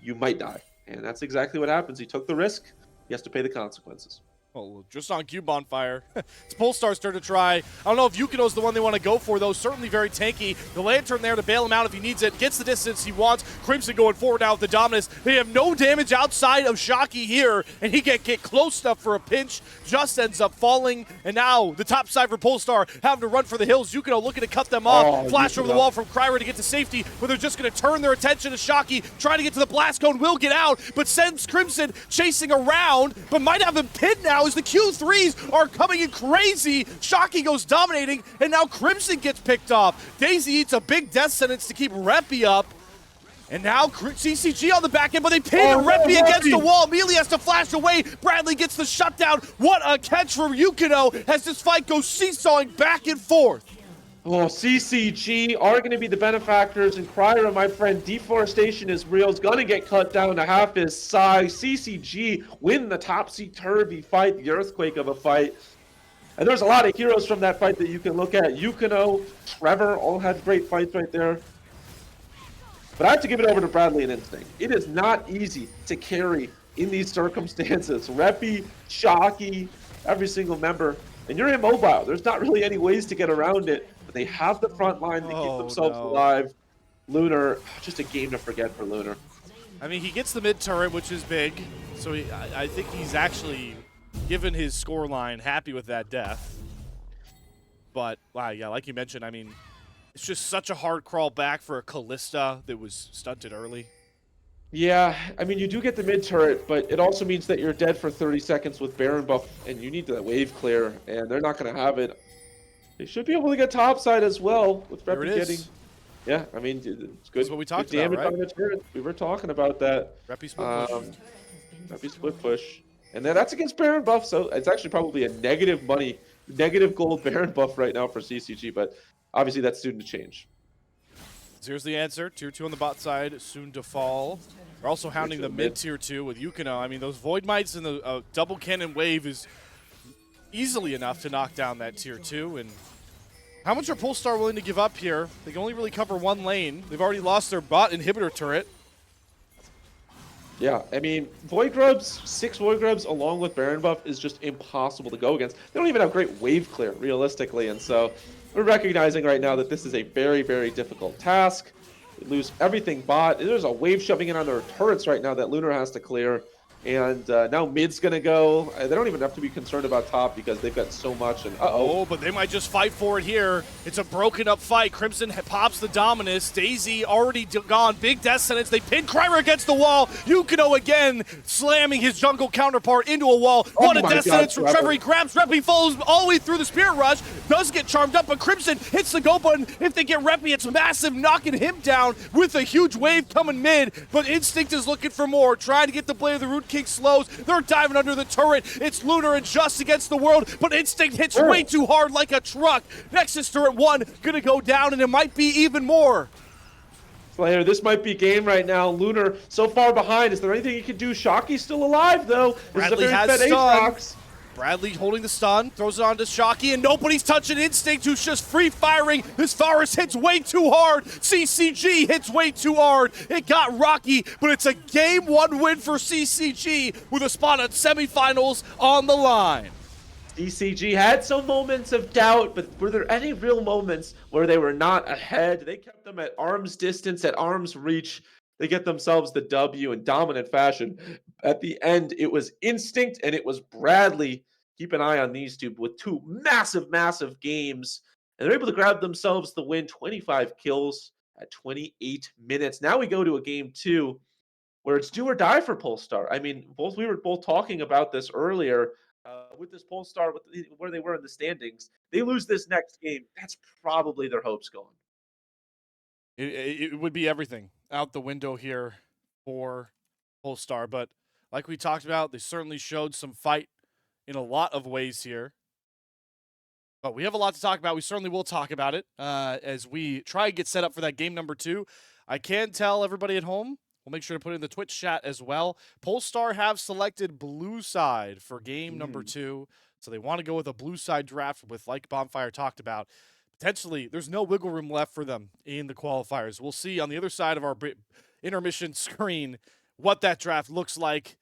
you might die. And that's exactly what happens. He took the risk. He has to pay the consequences. Well, just on cue, Bonfire. It's Polestar's turn to try. I don't know if Yukino's the one they want to go for, though. Certainly very tanky. The Lantern there to bail him out if he needs it. Gets the distance he wants. Crimson going forward now with the Dominus. They have no damage outside of Shocky here, and he can't get close enough for a pinch. Just ends up falling, and now the top side for Polestar having to run for the hills. Yukino looking to cut them off. Flash over the wall from Cryer to get to safety, but they're just going to turn their attention to Shocky. Trying to get to the blast cone. Will get out, but sends Crimson chasing around, but might have him pinned now as the Q3s are coming in crazy. Shocky goes dominating, and now Crimson gets picked off. Daisy eats a big death sentence to keep Reppy up. And now CCG on the back end, but they pin Reppy against the wall. Immediately has to flash away. Bradley gets the shutdown. What a catch from Yukino as this fight goes seesawing back and forth. Oh, CCG are going to be the benefactors, and Cryer, my friend, deforestation is real. Is going to get cut down to half his size. CCG win the topsy-turvy fight, the earthquake of a fight. And there's a lot of heroes from that fight that you can look at. Yukino, Trevor, all had great fights right there. But I have to give it over to Bradley and Instinct. It is not easy to carry in these circumstances. Reppy, Shocky, every single member. And you're immobile. There's not really any ways to get around it. But they have the front line to keep themselves alive. Lunar, just a game to forget for Lunar. I mean, he gets the mid turret, which is big. So I think he's actually, given his score line, happy with that death. But, wow, yeah, like you mentioned, I mean, it's just such a hard crawl back for a Callista that was stunted early. Yeah, I mean, you do get the mid turret, but it also means that you're dead for 30 seconds with Baron buff, and you need that wave clear, and they're not going to have it. They should be able to get top side as well with Here it Reppy getting. is. Yeah, I mean, it's This is good, what we good talked about, damage right? on the turret. We were talking about that. Reppy split push. Um, Reppy split push, and then that's against Baron buff, so it's actually probably a negative money, negative gold Baron buff right now for CCG, but obviously that's soon to change. Here's the answer. Tier 2 on the bot side, soon to fall. We're also hounding the mid tier 2 with Yukino. I mean, those Void Mites and the double cannon wave is easily enough to knock down that tier 2. And how much are Polestar willing to give up here? They can only really cover one lane. They've already lost their bot inhibitor turret. Yeah, I mean, Void Grubs, 6 Void Grubs along with Baron buff is just impossible to go against. They don't even have great wave clear, realistically, and so we're recognizing right now that this is a very, very difficult task. They lose everything bot. There's a wave shoving in on their turrets right now that Lunar has to clear. And now mid's going to go. They don't even have to be concerned about top because they've got so much. And Oh, but they might just fight for it here. It's a broken up fight. Crimson pops the Dominus. Daisy already gone. Big death sentence. They pin Kryber against the wall. Yukino again slamming his jungle counterpart into a wall. What a death sentence from Trevor. He grabs Reppy, follows all the way through the Spirit Rush. Does get charmed up, but Crimson hits the go button. If they get Reppy, it's massive, knocking him down with a huge wave coming mid. But Instinct is looking for more, trying to get the Blade of the Root King slows. They're diving under the turret. It's Lunar and Just against the world, but Instinct hits way too hard like a truck. Nexus turret 1 gonna go down, and it might be even more. Slayer, this might be game right now. Lunar so far behind. Is there anything he can do? Shockey's still alive, though. Bradley has stun. Bradley holding the stun, throws it on to Shockey, and nobody's touching Instinct, who's just free-firing. This Varus hits way too hard. CCG hits way too hard. It got rocky, but it's a Game 1 win for CCG with a spot at semifinals on the line. CCG had some moments of doubt, but were there any real moments where they were not ahead? They kept them at arm's distance, at arm's reach. They get themselves the W in dominant fashion. At the end, it was Instinct and it was Bradley. Keep an eye on these two with 2 massive, massive games. And they're able to grab themselves the win, 25 kills at 28 minutes. Now we go to a game 2 where it's do or die for Polestar. I mean, we were both talking about this earlier with this Polestar, where they were in the standings. They lose this next game, that's probably their hopes gone. It would be everything out the window here for Polestar, but like we talked about, they certainly showed some fight in a lot of ways here. But we have a lot to talk about. We certainly will talk about it as we try and get set up for that game number 2. I can tell everybody at home, we'll make sure to put it in the Twitch chat as well. Polestar have selected blue side for game number 2. So they want to go with a blue side draft with, like Bonfire talked about, potentially there's no wiggle room left for them in the qualifiers. We'll see on the other side of our intermission screen what that draft looks like.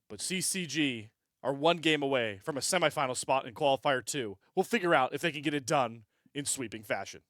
But CCG are 1 game away from a semifinal spot in Qualifier 2. We'll figure out if they can get it done in sweeping fashion.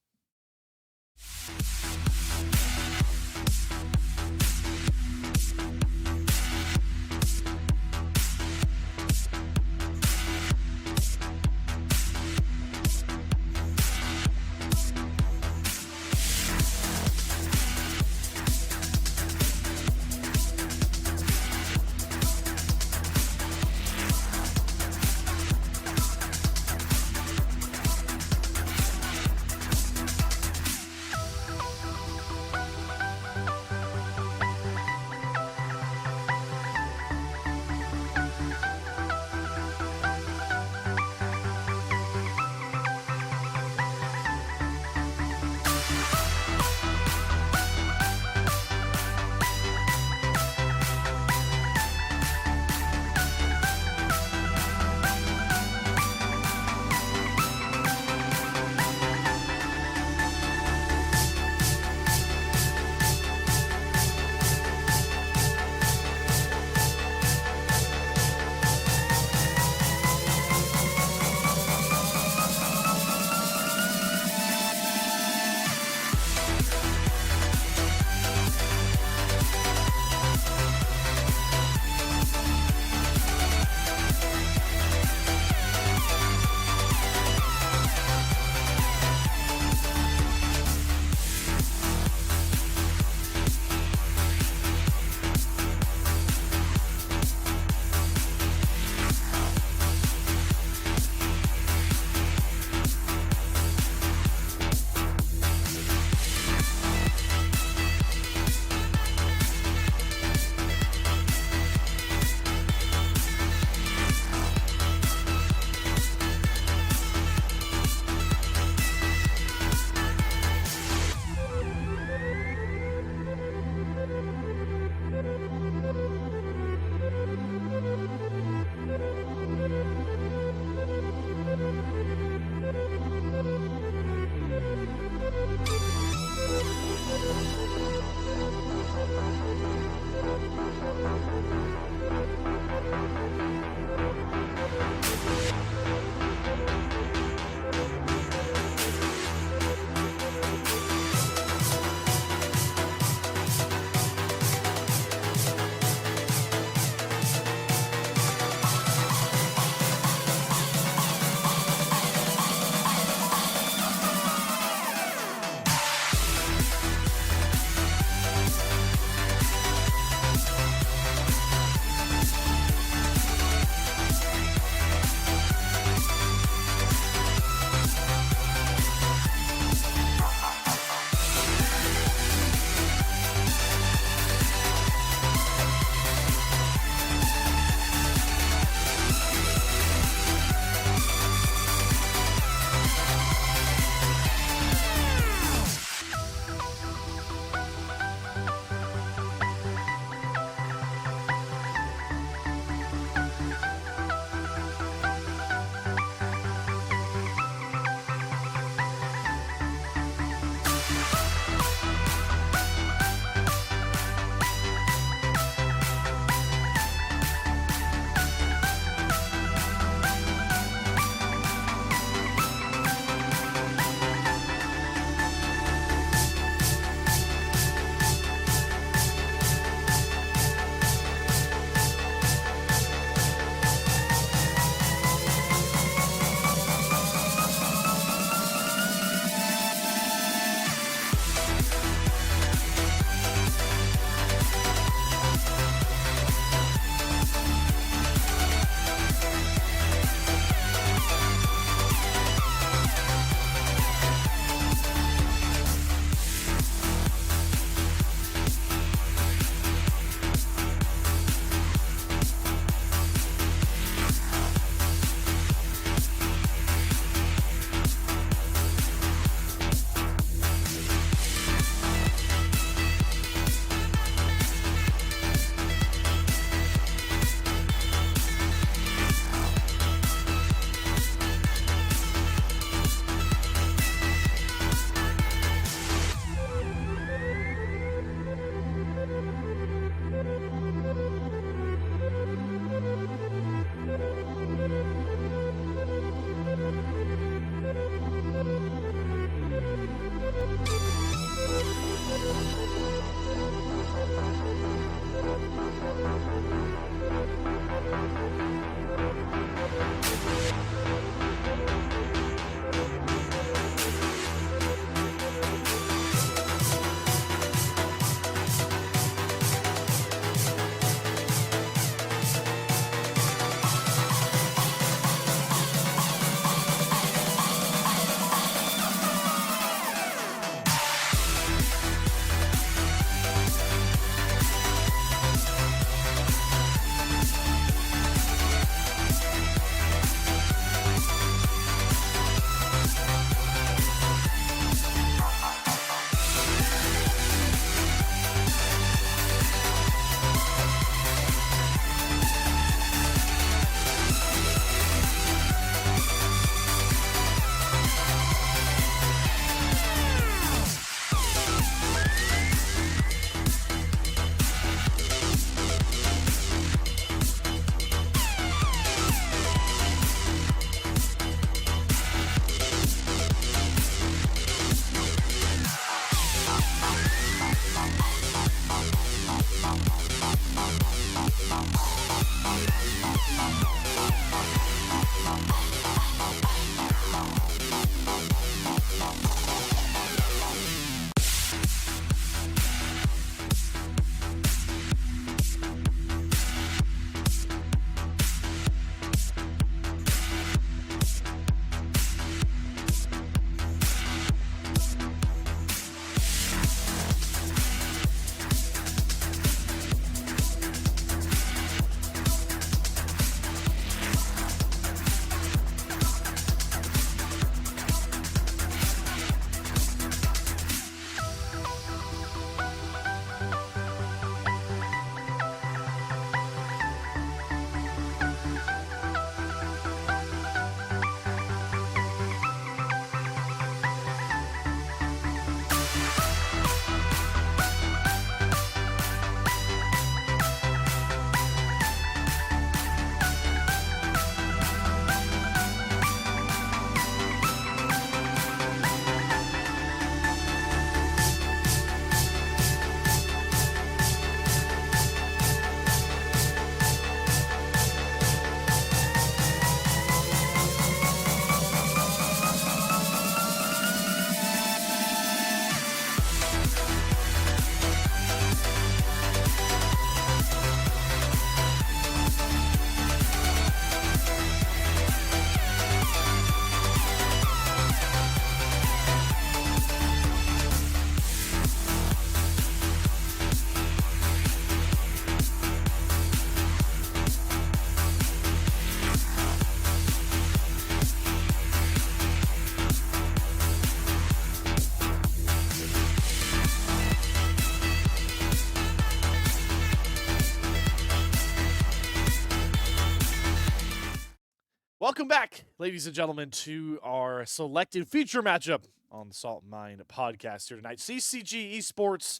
Welcome back, ladies and gentlemen, to our selected feature matchup on the Salt and Mine podcast here tonight. CCG Esports,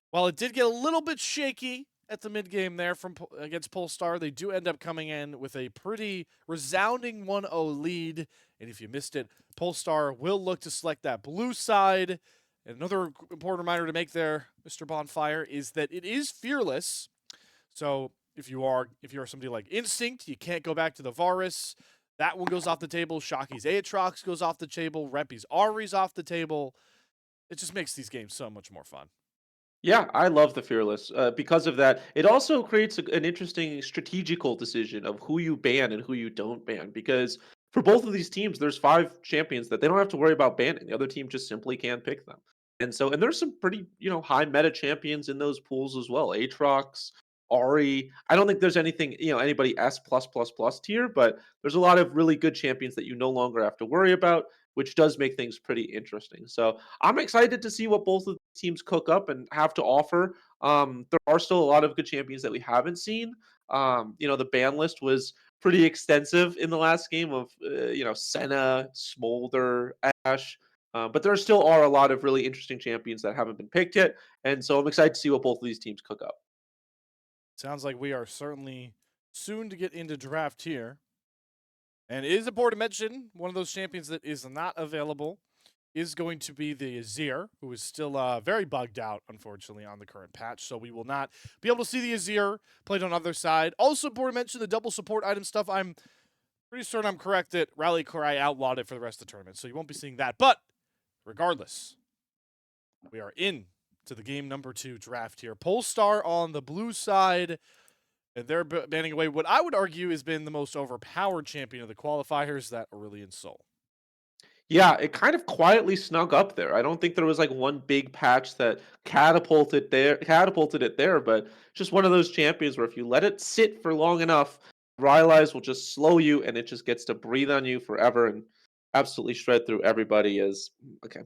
while it did get a little bit shaky at the mid game there against Polestar, they do end up coming in with a pretty resounding 1-0 lead. And if you missed it, Polestar will look to select that blue side. And another important reminder to make there, Mr. Bonfire, is that it is fearless. So if you're somebody like Instinct, you can't go back to the Varus. That one goes off the table. Shockey's Aatrox goes off the table. Reppy's Ari's off the table. It just makes these games so much more fun. Yeah, I love the Fearless. Because of that, it also creates an interesting strategical decision of who you ban and who you don't ban. Because for both of these teams, there's 5 champions that they don't have to worry about banning. The other team just simply can't pick them. And there's some pretty, high meta champions in those pools as well. Aatrox, Ari. I don't think there's anything, anybody S plus plus plus tier, but there's a lot of really good champions that you no longer have to worry about, which does make things pretty interesting. So I'm excited to see what both of the teams cook up and have to offer. There are still a lot of good champions that we haven't seen. The ban list was pretty extensive in the last game of, Senna, Smolder, Ash. But there still are a lot of really interesting champions that haven't been picked yet. And so I'm excited to see what both of these teams cook up. Sounds like we are certainly soon to get into draft here. And it is important to mention one of those champions that is not available is going to be the Azir, who is still very bugged out, unfortunately, on the current patch. So we will not be able to see the Azir played on the other side. Also important to mention the double support item stuff. I'm pretty certain I'm correct that Rally Cry outlawed it for the rest of the tournament. So you won't be seeing that. But regardless, we are in to the game number 2 draft here. Polestar on the blue side. And they're banning away what I would argue has been the most overpowered champion of the qualifiers, that Aurelion Sol. Yeah, it kind of quietly snuck up there. I don't think there was like one big patch that catapulted it there, but just one of those champions where if you let it sit for long enough, Rylai's will just slow you and it just gets to breathe on you forever and absolutely shred through everybody as okay.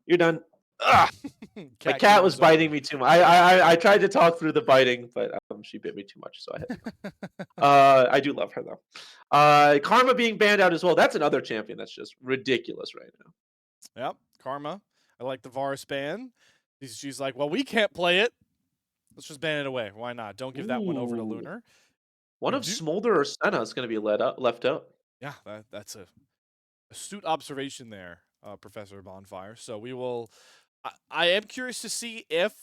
You're done. Ugh, my Cat cat game was is over. biting me too much. I tried to talk through the biting, but she bit me too much, so I had to. I do love her though. Karma being banned out as well. That's another champion that's just ridiculous right now. Yep, Karma. I like the Varus ban. She's like, well, we can't play it. Let's just ban it away. Why not? Don't give that one over to Ooh. Lunar. One We of do. Smolder or Senna is going to be left out. Yeah, that's a astute observation there, Professor Bonfire. So we will. I am curious to see if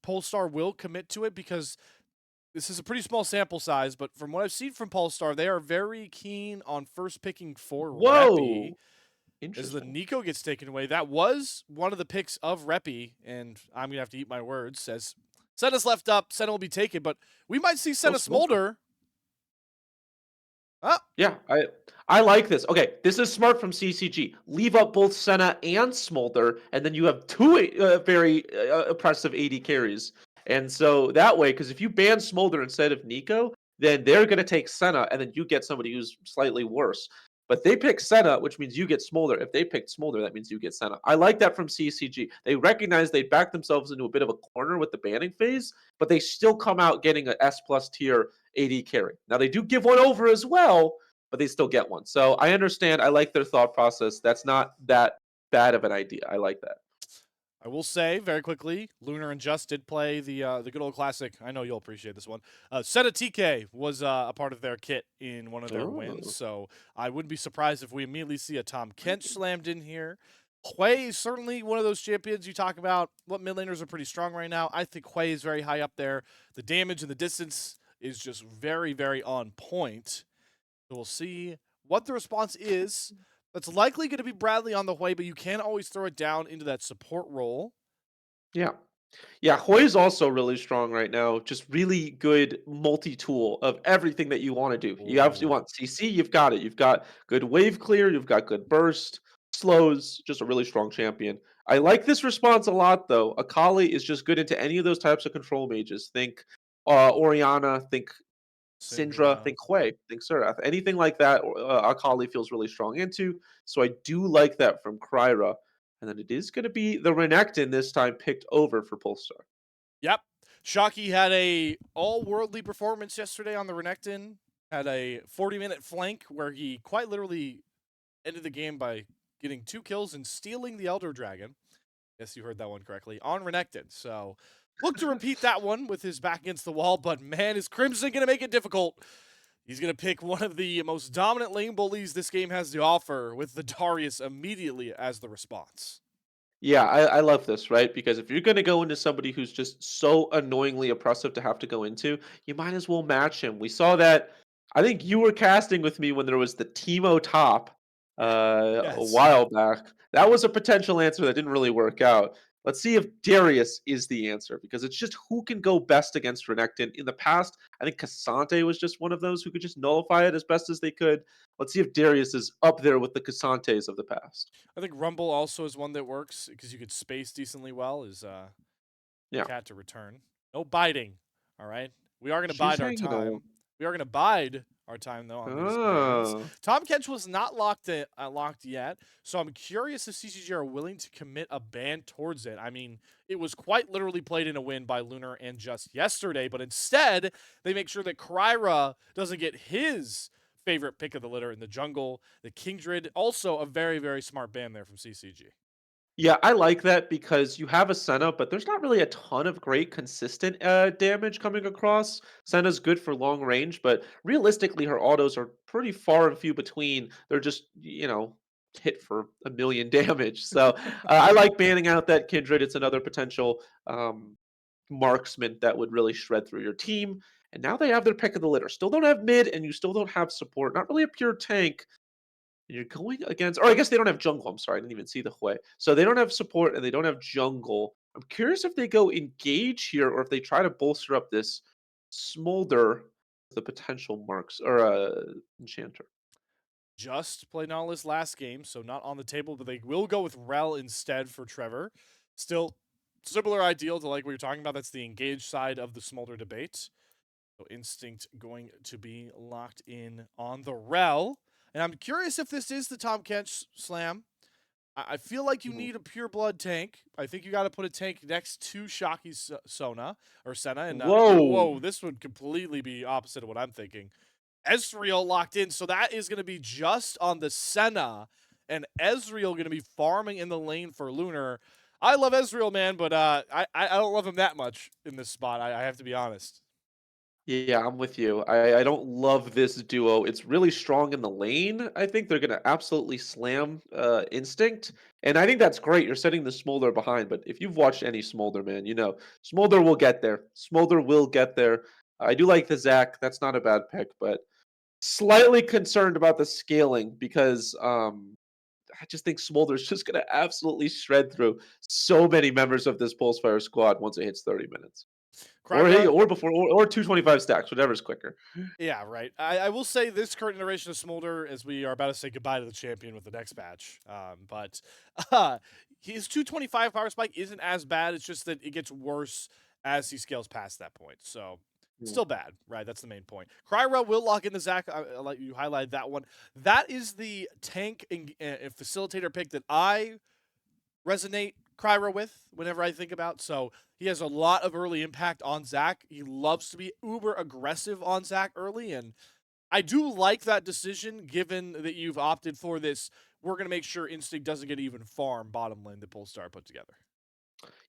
Polestar will commit to it because this is a pretty small sample size, but from what I've seen from Polestar, they are very keen on first picking for Reppy. Whoa. As the Interesting. Nico gets taken away, that was one of the picks of Reppy, and I'm going to have to eat my words. Says Senna's left up, Senna will be taken, but we might see Go Senna Smolder. Smolder. Oh, Yeah, I like this. Okay, this is smart from CCG. Leave up both Senna and Smolder, and then you have two very oppressive AD carries. And so that way, because if you ban Smolder instead of Nico, then they're going to take Senna, and then you get somebody who's slightly worse. But they pick Senna, which means you get Smolder. If they pick Smolder, that means you get Senna. I like that from CCG. They recognize they backed themselves into a bit of a corner with the banning phase, but they still come out getting an S plus tier AD carry. Now they do give one over as well, but they still get one. So I understand. I like their thought process. That's not that bad of an idea. I like that. I will say very quickly, Lunar and Just did play the good old classic. I know you'll appreciate this one. Senna TK was a part of their kit in one of their wins, Ooh. so I wouldn't be surprised if we immediately see a Tom Kent slammed in here. Hui is certainly one of those champions you talk about. What mid laners are pretty strong right now. I think Hui is very high up there. The damage and the distance is just very, very on point. So we'll see what the response is. That's likely going to be Bradley on the Hui, but you can always throw it down into that support role. Yeah. Yeah, Hoy is also really strong right now. Just really good multi-tool of everything that you want to do. You obviously Ooh. want CC, you've got it. You've got good wave clear, you've got good burst, slows, just a really strong champion. I like this response a lot though. Akali is just good into any of those types of control mages. Think Oriana, think Syndra, Syndra. think Hui, think Surath. Anything like that, Akali feels really strong into. So I do like that from Kryra. And then it is going to be the Renekton this time picked over for Polestar. Yep. Shockey had a all-worldly performance yesterday on the Renekton. had a 40-minute flank where he quite literally ended the game by getting 2 kills and stealing the Elder Dragon. Yes, you heard that one correctly. On Renekton. So look to repeat that one with his back against the wall, but man, is Crimson going to make it difficult. He's going to pick one of the most dominant lane bullies this game has to offer with the Darius immediately as the response. Yeah, I love this, right? Because if you're going to go into somebody who's just so annoyingly oppressive to have to go into, you might as well match him. We saw that. I think you were casting with me when there was the Teemo top a Yes. while back. That was a potential answer that didn't really work out. Let's see if Darius is the answer because it's just who can go best against Renekton. In the past, I think Cassante was just one of those who could just nullify it as best as they could. Let's see if Darius is up there with the Cassantes of the past. I think Rumble also is one that works because you could space decently well is Yeah. cat to return. No biting. All right. We are going to She's bide our hanging on. time. We are going to bide our time though on these bans. Oh. Tom Kench was not locked yet, so I'm curious if CCG are willing to commit a ban towards it. I mean, it was quite literally played in a win by Lunar and Just yesterday, but instead they make sure that Kryra doesn't get his favorite pick of the litter in the jungle. The Kingdred, also a very, very smart ban there from CCG. Yeah, I like that because you have a Senna, but there's not really a ton of great consistent damage coming across. Senna's good for long range, but realistically, her autos are pretty far and few between. They're just, hit for a million damage. So I like banning out that Kindred. It's another potential marksman that would really shred through your team. And now they have their pick of the litter. Still don't have mid, and you still don't have support. Not really a pure tank. You're going against, or I guess they don't have jungle. I'm sorry, I didn't even see the Hue. So they don't have support and they don't have jungle. I'm curious if they go engage here or if they try to bolster up this smolder with a potential marks or enchanter. Just played Nautilus last game, so not on the table, but they will go with Rel instead for Trevor. Still similar ideal to like we were talking about. That's the engaged side of the Smolder debate. So Instinct going to be locked in on the Rel. And I'm curious if this is the Tom Kench slam. I feel like you Mhm. need a pure blood tank. I think you got to put a tank next to Shoki's Sona or Senna. And Whoa. whoa, this would completely be opposite of what I'm thinking. Ezreal locked in, so that is going to be just on the Senna, and Ezreal going to be farming in the lane for Lunar. I love Ezreal, man, but I don't love him that much in this spot. I have to be honest. Yeah, I'm with you. I don't love this duo. It's really strong in the lane. I think they're going to absolutely slam Instinct. And I think that's great. You're setting the Smolder behind. But if you've watched any Smolder, man, you know Smolder will get there. Smolder will get there. I do like the Zac. That's not a bad pick, but slightly concerned about the scaling because I just think Smolder's just going to absolutely shred through so many members of this Pulsefire squad once it hits 30 minutes. Kryra, Or before or 225 stacks, whatever's quicker. yeah, right. I will say this current iteration of Smolder, as we are about to say goodbye to the champion with the next patch. But his 225 power spike isn't as bad. It's just that it gets worse as he scales past that point. So Mm. still bad, right? That's the main point. Kryra will lock in the Zac. I'll let you highlight that one. That is the tank and facilitator pick that I resonate Kryra with whenever I think about. So he has a lot of early impact on Zac. He loves to be uber aggressive on Zac early, and I do like that decision given that you've opted for this. We're going to make sure Instinct doesn't get even farm bottom lane that Polestar put together.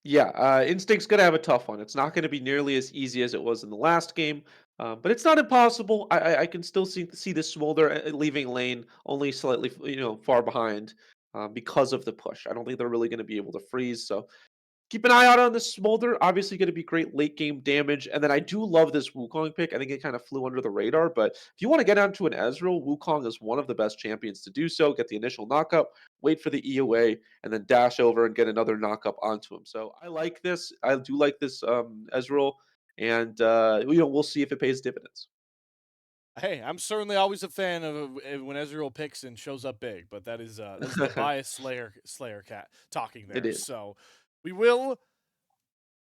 Yeah, Instinct's gonna have a tough one. It's not gonna be nearly as easy as it was in the last game, but it's not impossible. I can still see this Smolder leaving lane only slightly, far behind because of the push. I don't think they're really gonna be able to freeze. So keep an eye out on this Smolder. Obviously, going to be great late game damage. And then I do love this Wukong pick. I think it kind of flew under the radar. But if you want to get onto an Ezreal, Wukong is one of the best champions to do so. Get the initial knockup, wait for the EOA, and then dash over and get another knockup onto him. So I like this. I do like this Ezreal. And, we'll see if it pays dividends. Hey, I'm certainly always a fan of when Ezreal picks and shows up big, but that is the bias Slayer cat talking It there. is. So we will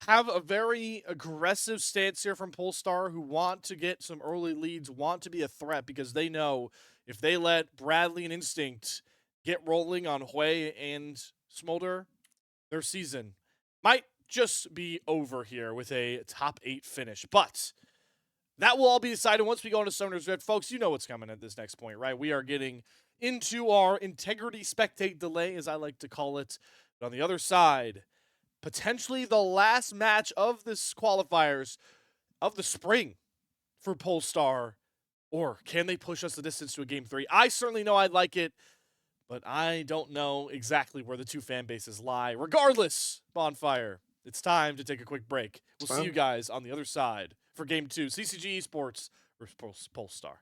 have a very aggressive stance here from Polestar who want to get some early leads, want to be a threat because they know if they let Bradley and Instinct get rolling on Hui and Smolder, their season might just be over here with a top 8 finish. But That will all be decided once we go into Summoner's Rift. Folks, you know what's coming at this next point, right? We are getting into our integrity spectate delay, as I like to call it. But on the other side, potentially the last match of this qualifiers of the spring for Polestar. Or can they push us the distance to a Game 3? I certainly know I'd like it, but I don't know exactly where the two fan bases lie. Regardless, Bonfire, it's time to take a quick break. We'll see you guys on the other side for Game 2, CCG Esports versus Polestar.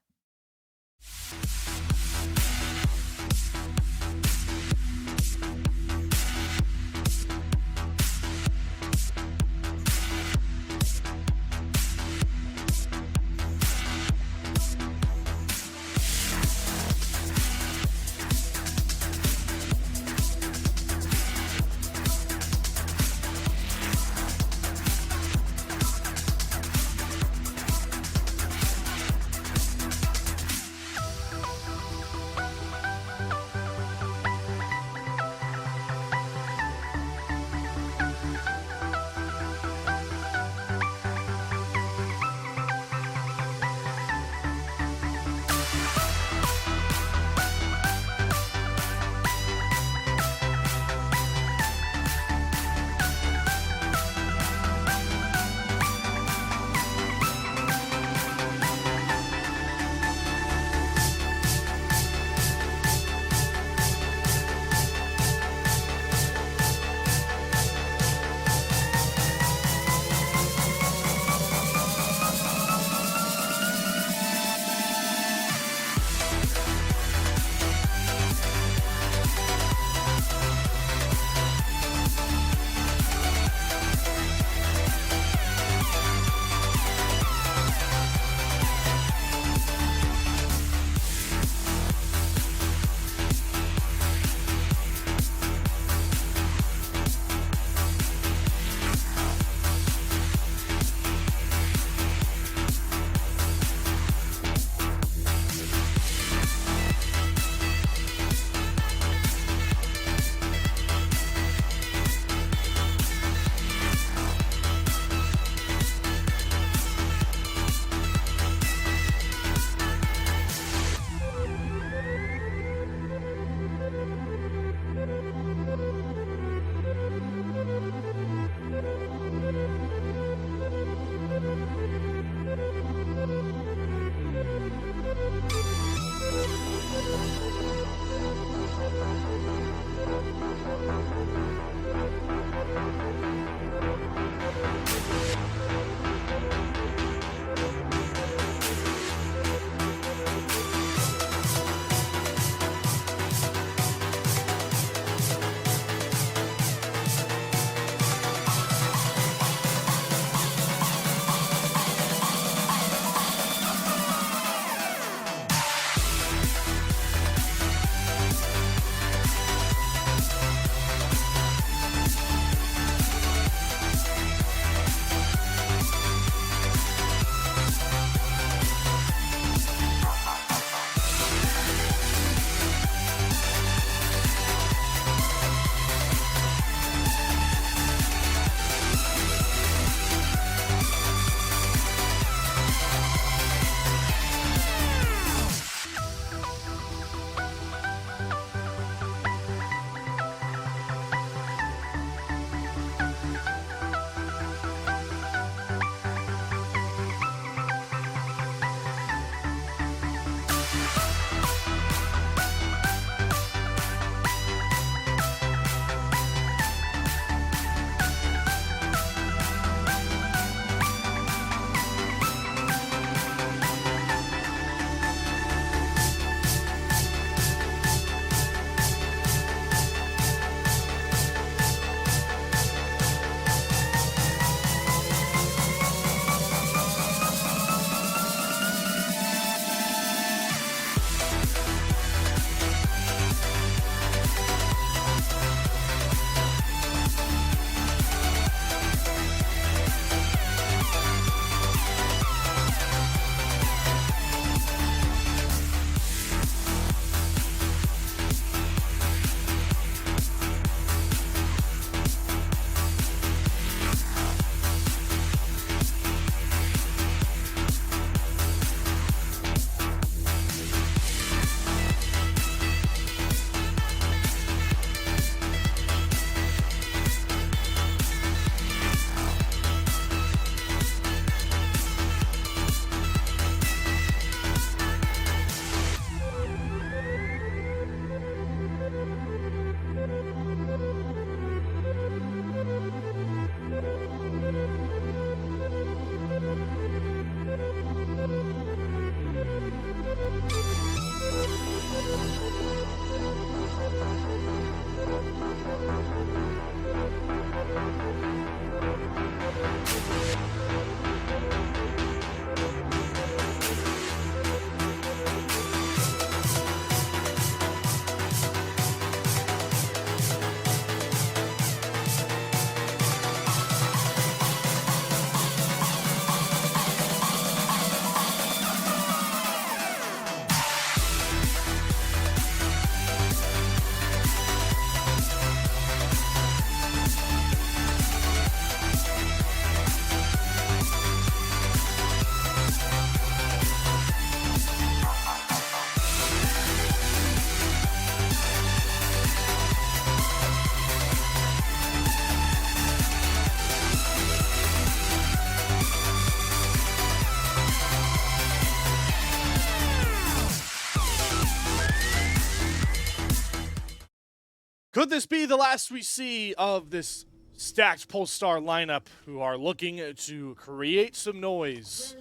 Could this be the last we see of this stacked Polestar lineup who are looking to create some noise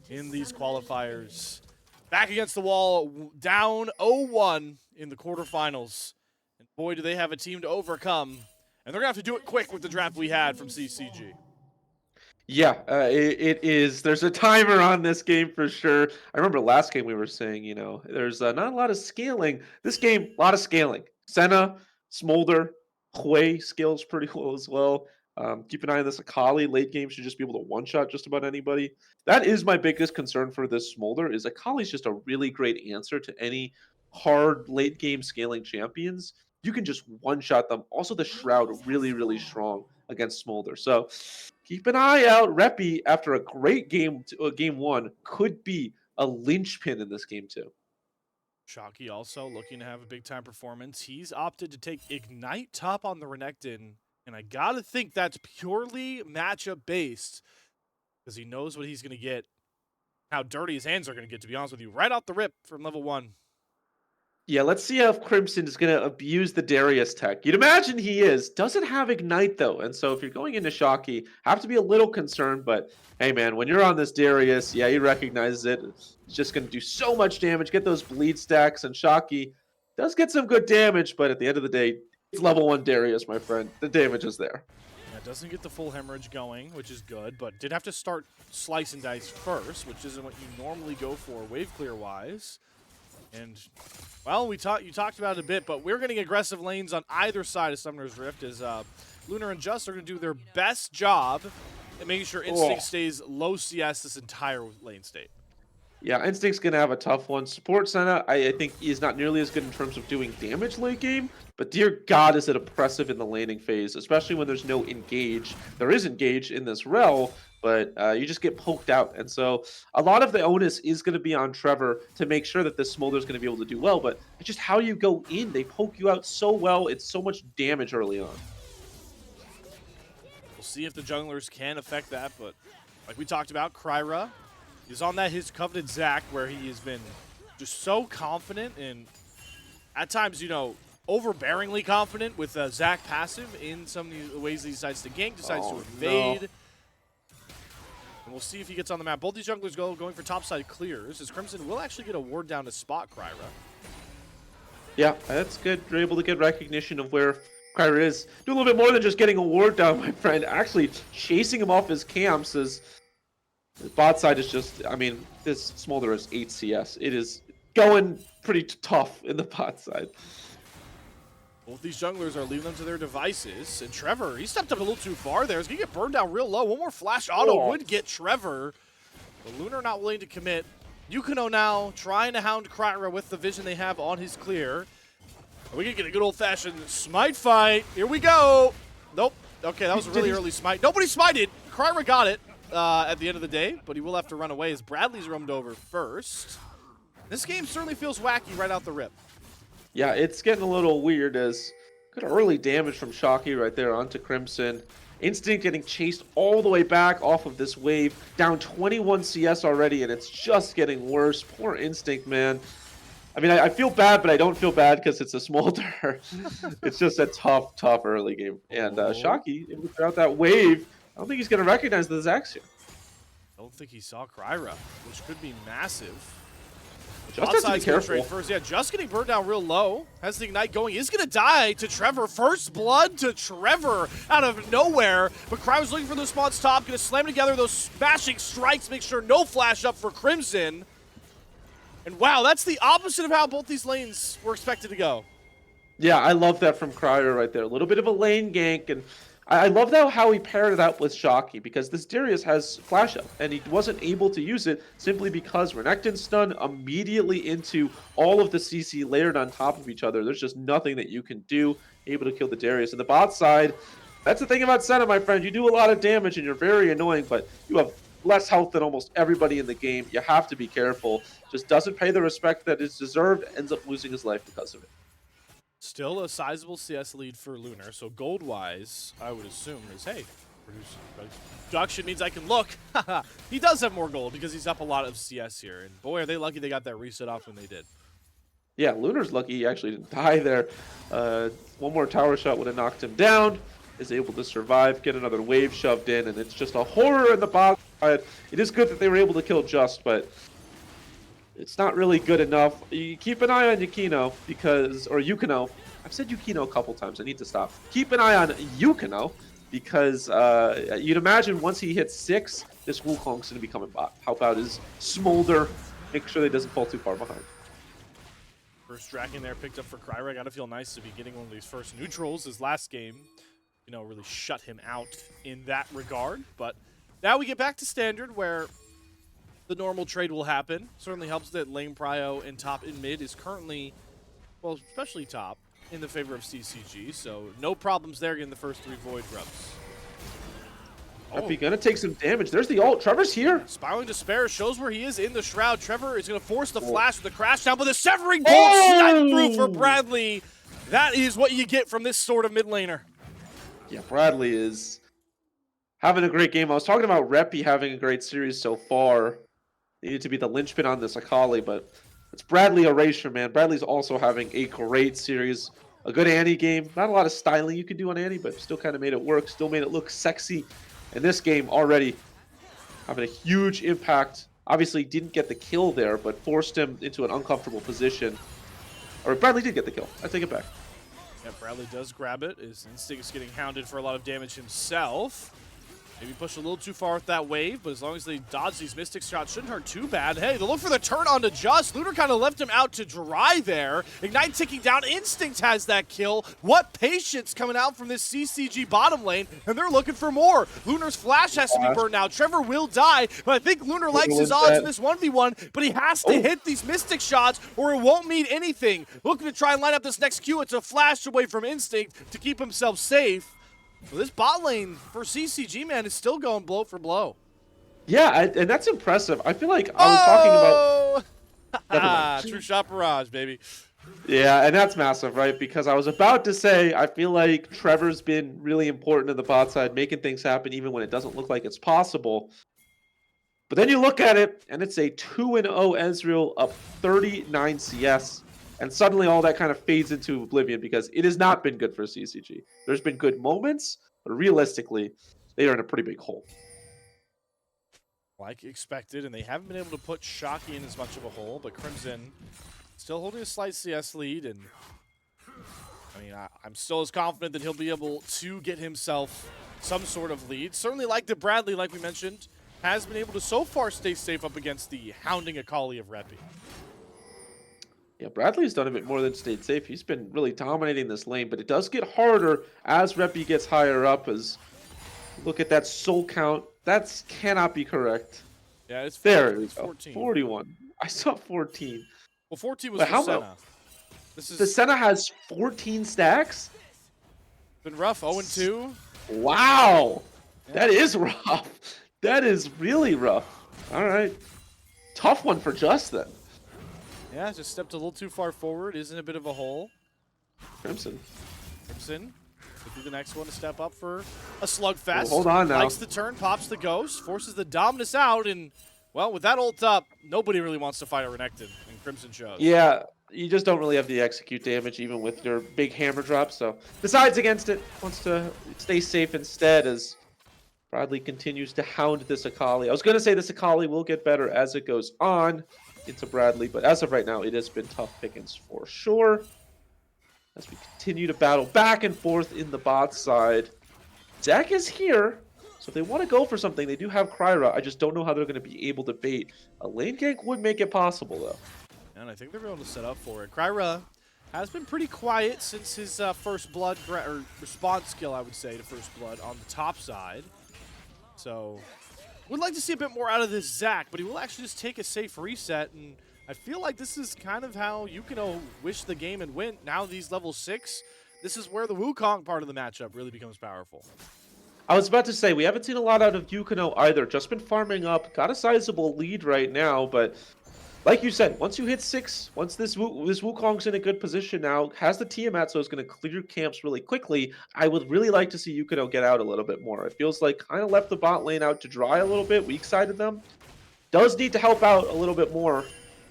in these qualifiers? Back against the wall, down 0-1 in the quarterfinals. And boy, do they have a team to overcome. And they're going to have to do it quick with the draft we had from CCG. Yeah, it is. There's a timer on this game for sure. I remember last game we were saying, there's not a lot of scaling. This game, a lot of scaling. Senna, Smolder, Hui scales pretty well as well. Keep an eye on this Akali. Late game should just be able to one-shot just about anybody. That is my biggest concern for this Smolder, is Akali's just a really great answer to any hard late game scaling champions. You can just one-shot them. Also, the Shroud really, really strong against Smolder. So keep an eye out. Reppy, after a great game one, could be a linchpin in this game too. Shockey also looking to have a big-time performance. He's opted to take Ignite top on the Renekton, and I gotta think that's purely matchup-based, because he knows what he's going to get, how dirty his hands are going to get, to be honest with you, right off the rip from level 1. Yeah, let's see if Crimson is going to abuse the Darius tech. You'd imagine he is. Doesn't have Ignite, though. And so if you're going into Shockey, have to be a little concerned. But, hey, man, when you're on this Darius, yeah, he recognizes it. It's just going to do so much damage. Get those bleed stacks. And Shockey does get some good damage. But at the end of the day, it's level 1 Darius, my friend. The damage is there. Yeah, doesn't get the full hemorrhage going, which is good. But did have to start slice and dice first, which isn't what you normally go for wave clear-wise. And, well, you talked about it a bit, but we're getting aggressive lanes on either side of Summoner's Rift as Lunar and Just are going to do their best job at making sure Instinct stays low CS this entire lane state. Yeah, Instinct's going to have a tough one. Support Senna, I think, is not nearly as good in terms of doing damage late game, but dear God, is it oppressive in the laning phase, especially when there's no engage. There is engage in this rel, but you just get poked out. And so a lot of the onus is going to be on Trevor to make sure that this Smolder is going to be able to do well, but it's just how you go in. They poke you out so well. It's so much damage early on. We'll see if the junglers can affect that, but like we talked about, Kryra is on that his coveted Zac, where he has been just so confident and at times, overbearingly confident with Zac passive in some of the ways he decides to gank, decides to evade. No. And we'll see if he gets on the map. Both these junglers going for topside clears, as Crimson will actually get a ward down to spot Kryra. Yeah, that's good. You're able to get recognition of where Kryra is. Do a little bit more than just getting a ward down, my friend. Actually chasing him off his camps is... The bot side is just, this Smolder is 8 CS. It is going pretty tough in the bot side. Both these junglers are leaving them to their devices. And Trevor, he stepped up a little too far there. He's going to get burned down real low. One more flash auto would get Trevor. But Lunar not willing to commit. Yukino now trying to hound Kryra with the vision they have on his clear. We can get a good old-fashioned smite fight. Here we go. Nope. Okay, that was a really early smite. Nobody smited. Kryra got it. At the end of the day, but he will have to run away as Bradley's roamed over first. This game certainly feels wacky right out the rip. Yeah, it's getting a little weird as good early damage from Shockey right there onto Crimson. Instinct getting chased all the way back off of this wave, down 21 CS already, and it's just getting worse. Poor Instinct, man. I feel bad, but I don't feel bad because it's a Smolder. It's just a tough early game. And Shockey, able to clear out that wave. I don't think he's going to recognize the Zax here. I don't think he saw Kryra, which could be massive. Just has to be careful. First. Yeah, just getting burned down real low. Has the Ignite going. Is going to die to Trevor. First blood to Trevor out of nowhere. But Kryra's looking for those spawns top. Going to slam together those smashing strikes. Make sure no flash up for Crimson. And wow, that's the opposite of how both these lanes were expected to go. Yeah, I love that from Kryra right there. A little bit of a lane gank, and I love how he paired it up with Shockey, because this Darius has flash up, and he wasn't able to use it simply because Renekton stun immediately into all of the CC layered on top of each other. There's just nothing that you can do, able to kill the Darius. And the bot side, that's the thing about Senna, my friend. You do a lot of damage, and you're very annoying, but you have less health than almost everybody in the game. You have to be careful. Just doesn't pay the respect that is deserved, ends up losing his life because of it. Still a sizable CS lead for Lunar, so gold-wise, I would assume is, hey, production means I can look. He does have more gold because he's up a lot of CS here, and boy, are they lucky they got that reset off when they did. Yeah, Lunar's lucky he actually didn't die there. One more tower shot would have knocked him down. Is able to survive, get another wave shoved in, and it's just a horror in the bot side. It is good that they were able to kill Just, but it's not really good enough. You keep an eye on Yukino because, or Yukino. I've said Yukino a couple times. I need to stop. Keep an eye on Yukino because you'd imagine once he hits 6, this Wukong's going to be coming bot. Help out his Smolder. Make sure that he doesn't fall too far behind. First Draken there picked up for Kryra. Gotta feel nice to be getting one of these first neutrals. His last game, really shut him out in that regard. But now we get back to standard where the normal trade will happen. Certainly helps that lane prio in top and mid is currently, well, especially top, in the favor of CCG. So no problems there getting the first 3 Void Grubs. Reppy gonna take some damage. There's the ult. Trevor's here. Spiraling Despair shows where he is in the Shroud. Trevor is going to force the flash with the crash down, but the Severing Bolt sniped through for Bradley. That is what you get from this sort of mid laner. Yeah, Bradley is having a great game. I was talking about Reppy having a great series so far. Needed to be the linchpin on this Akali, but it's Bradley Erasure, man. Bradley's also having a great series. A good Annie game. Not a lot of styling you could do on Annie, but still kind of made it work. Still made it look sexy. And this game already having a huge impact. Obviously didn't get the kill there, but forced him into an uncomfortable position. Or Bradley did get the kill. I take it back. Yeah, Bradley does grab it. His instinct is getting hounded for a lot of damage himself. Maybe push a little too far with that wave, but as long as they dodge these Mystic shots, shouldn't hurt too bad. Hey, they look for the turn onto Just. Lunar kind of left him out to dry there. Ignite ticking down. Instinct has that kill. What patience coming out from this CCG bottom lane, and they're looking for more. Lunar's flash has to be burned now. Trevor will die, but I think Lunar likes his odds in this 1v1, but he has to hit these Mystic shots or it won't mean anything. Looking to try and line up this next Q. It's a flash away from Instinct to keep himself safe. Well, this bot lane for CCG, man, is still going blow for blow. Yeah, and that's impressive. I feel like I was talking about... True shot barrage, baby. Yeah, and that's massive, right? Because I was about to say, I feel like Trevor's been really important in the bot side, making things happen even when it doesn't look like it's possible. But then you look at it, and it's a 2-0 Ezreal up 39 CS. And suddenly all that kind of fades into oblivion because it has not been good for CCG. There's been good moments, but realistically, they are in a pretty big hole. Like expected, and they haven't been able to put Shocky in as much of a hole, but Crimson still holding a slight CS lead, and I mean, I'm still as confident that he'll be able to get himself some sort of lead. Certainly like the Bradley, like we mentioned, has been able to so far stay safe up against the hounding Akali of Reppy. Yeah, Bradley's done a bit more than stayed safe. He's been really dominating this lane, but it does get harder as Reppy gets higher up. As look at that soul count. That cannot be correct. Yeah, it's 14. There we it's go. 14. 41. I saw 14. Well, 14 was but for Senna. This is the Senna has 14 stacks? Been rough, 0-2. Wow. Yeah. That is rough. That is really rough. All right. Tough one for Just then. Yeah, just stepped a little too far forward. Is in a bit of a hole. Crimson could be the next one to step up for a slugfest. Well, hold on now. Likes the turn, pops the ghost, forces the Dominus out, and, well, with that ult up, nobody really wants to fight a Renekton, and Crimson shows. Yeah, you just don't really have the execute damage even with your big hammer drop, so decides against it. Wants to stay safe instead as Bradley continues to hound this Akali. I was going to say this Akali will get better as it goes on into Bradley, but as of right now, it has been tough pickings for sure. As we continue to battle back and forth in the bot side. Zach is here, so if they want to go for something, they do have Kryra. I just don't know how they're going to be able to bait. A lane gank would make it possible, though. And I think they're able to set up for it. Kryra has been pretty quiet since his first blood, or response skill, I would say, to first blood on the top side. So, would like to see a bit more out of this Zach, but he will actually just take a safe reset, and I feel like this is kind of how Yukino wished the game and went. Now these level 6, this is where the Wukong part of the matchup really becomes powerful. I was about to say, we haven't seen a lot out of Yukino either. Just been farming up, got a sizable lead right now, but like you said, once you hit 6, once this Wukong's in a good position now, has the Tiamat, so it's going to clear camps really quickly. I would really like to see Yukino get out a little bit more. It feels like kind of left the bot lane out to dry a little bit, weak-sided them. Does need to help out a little bit more.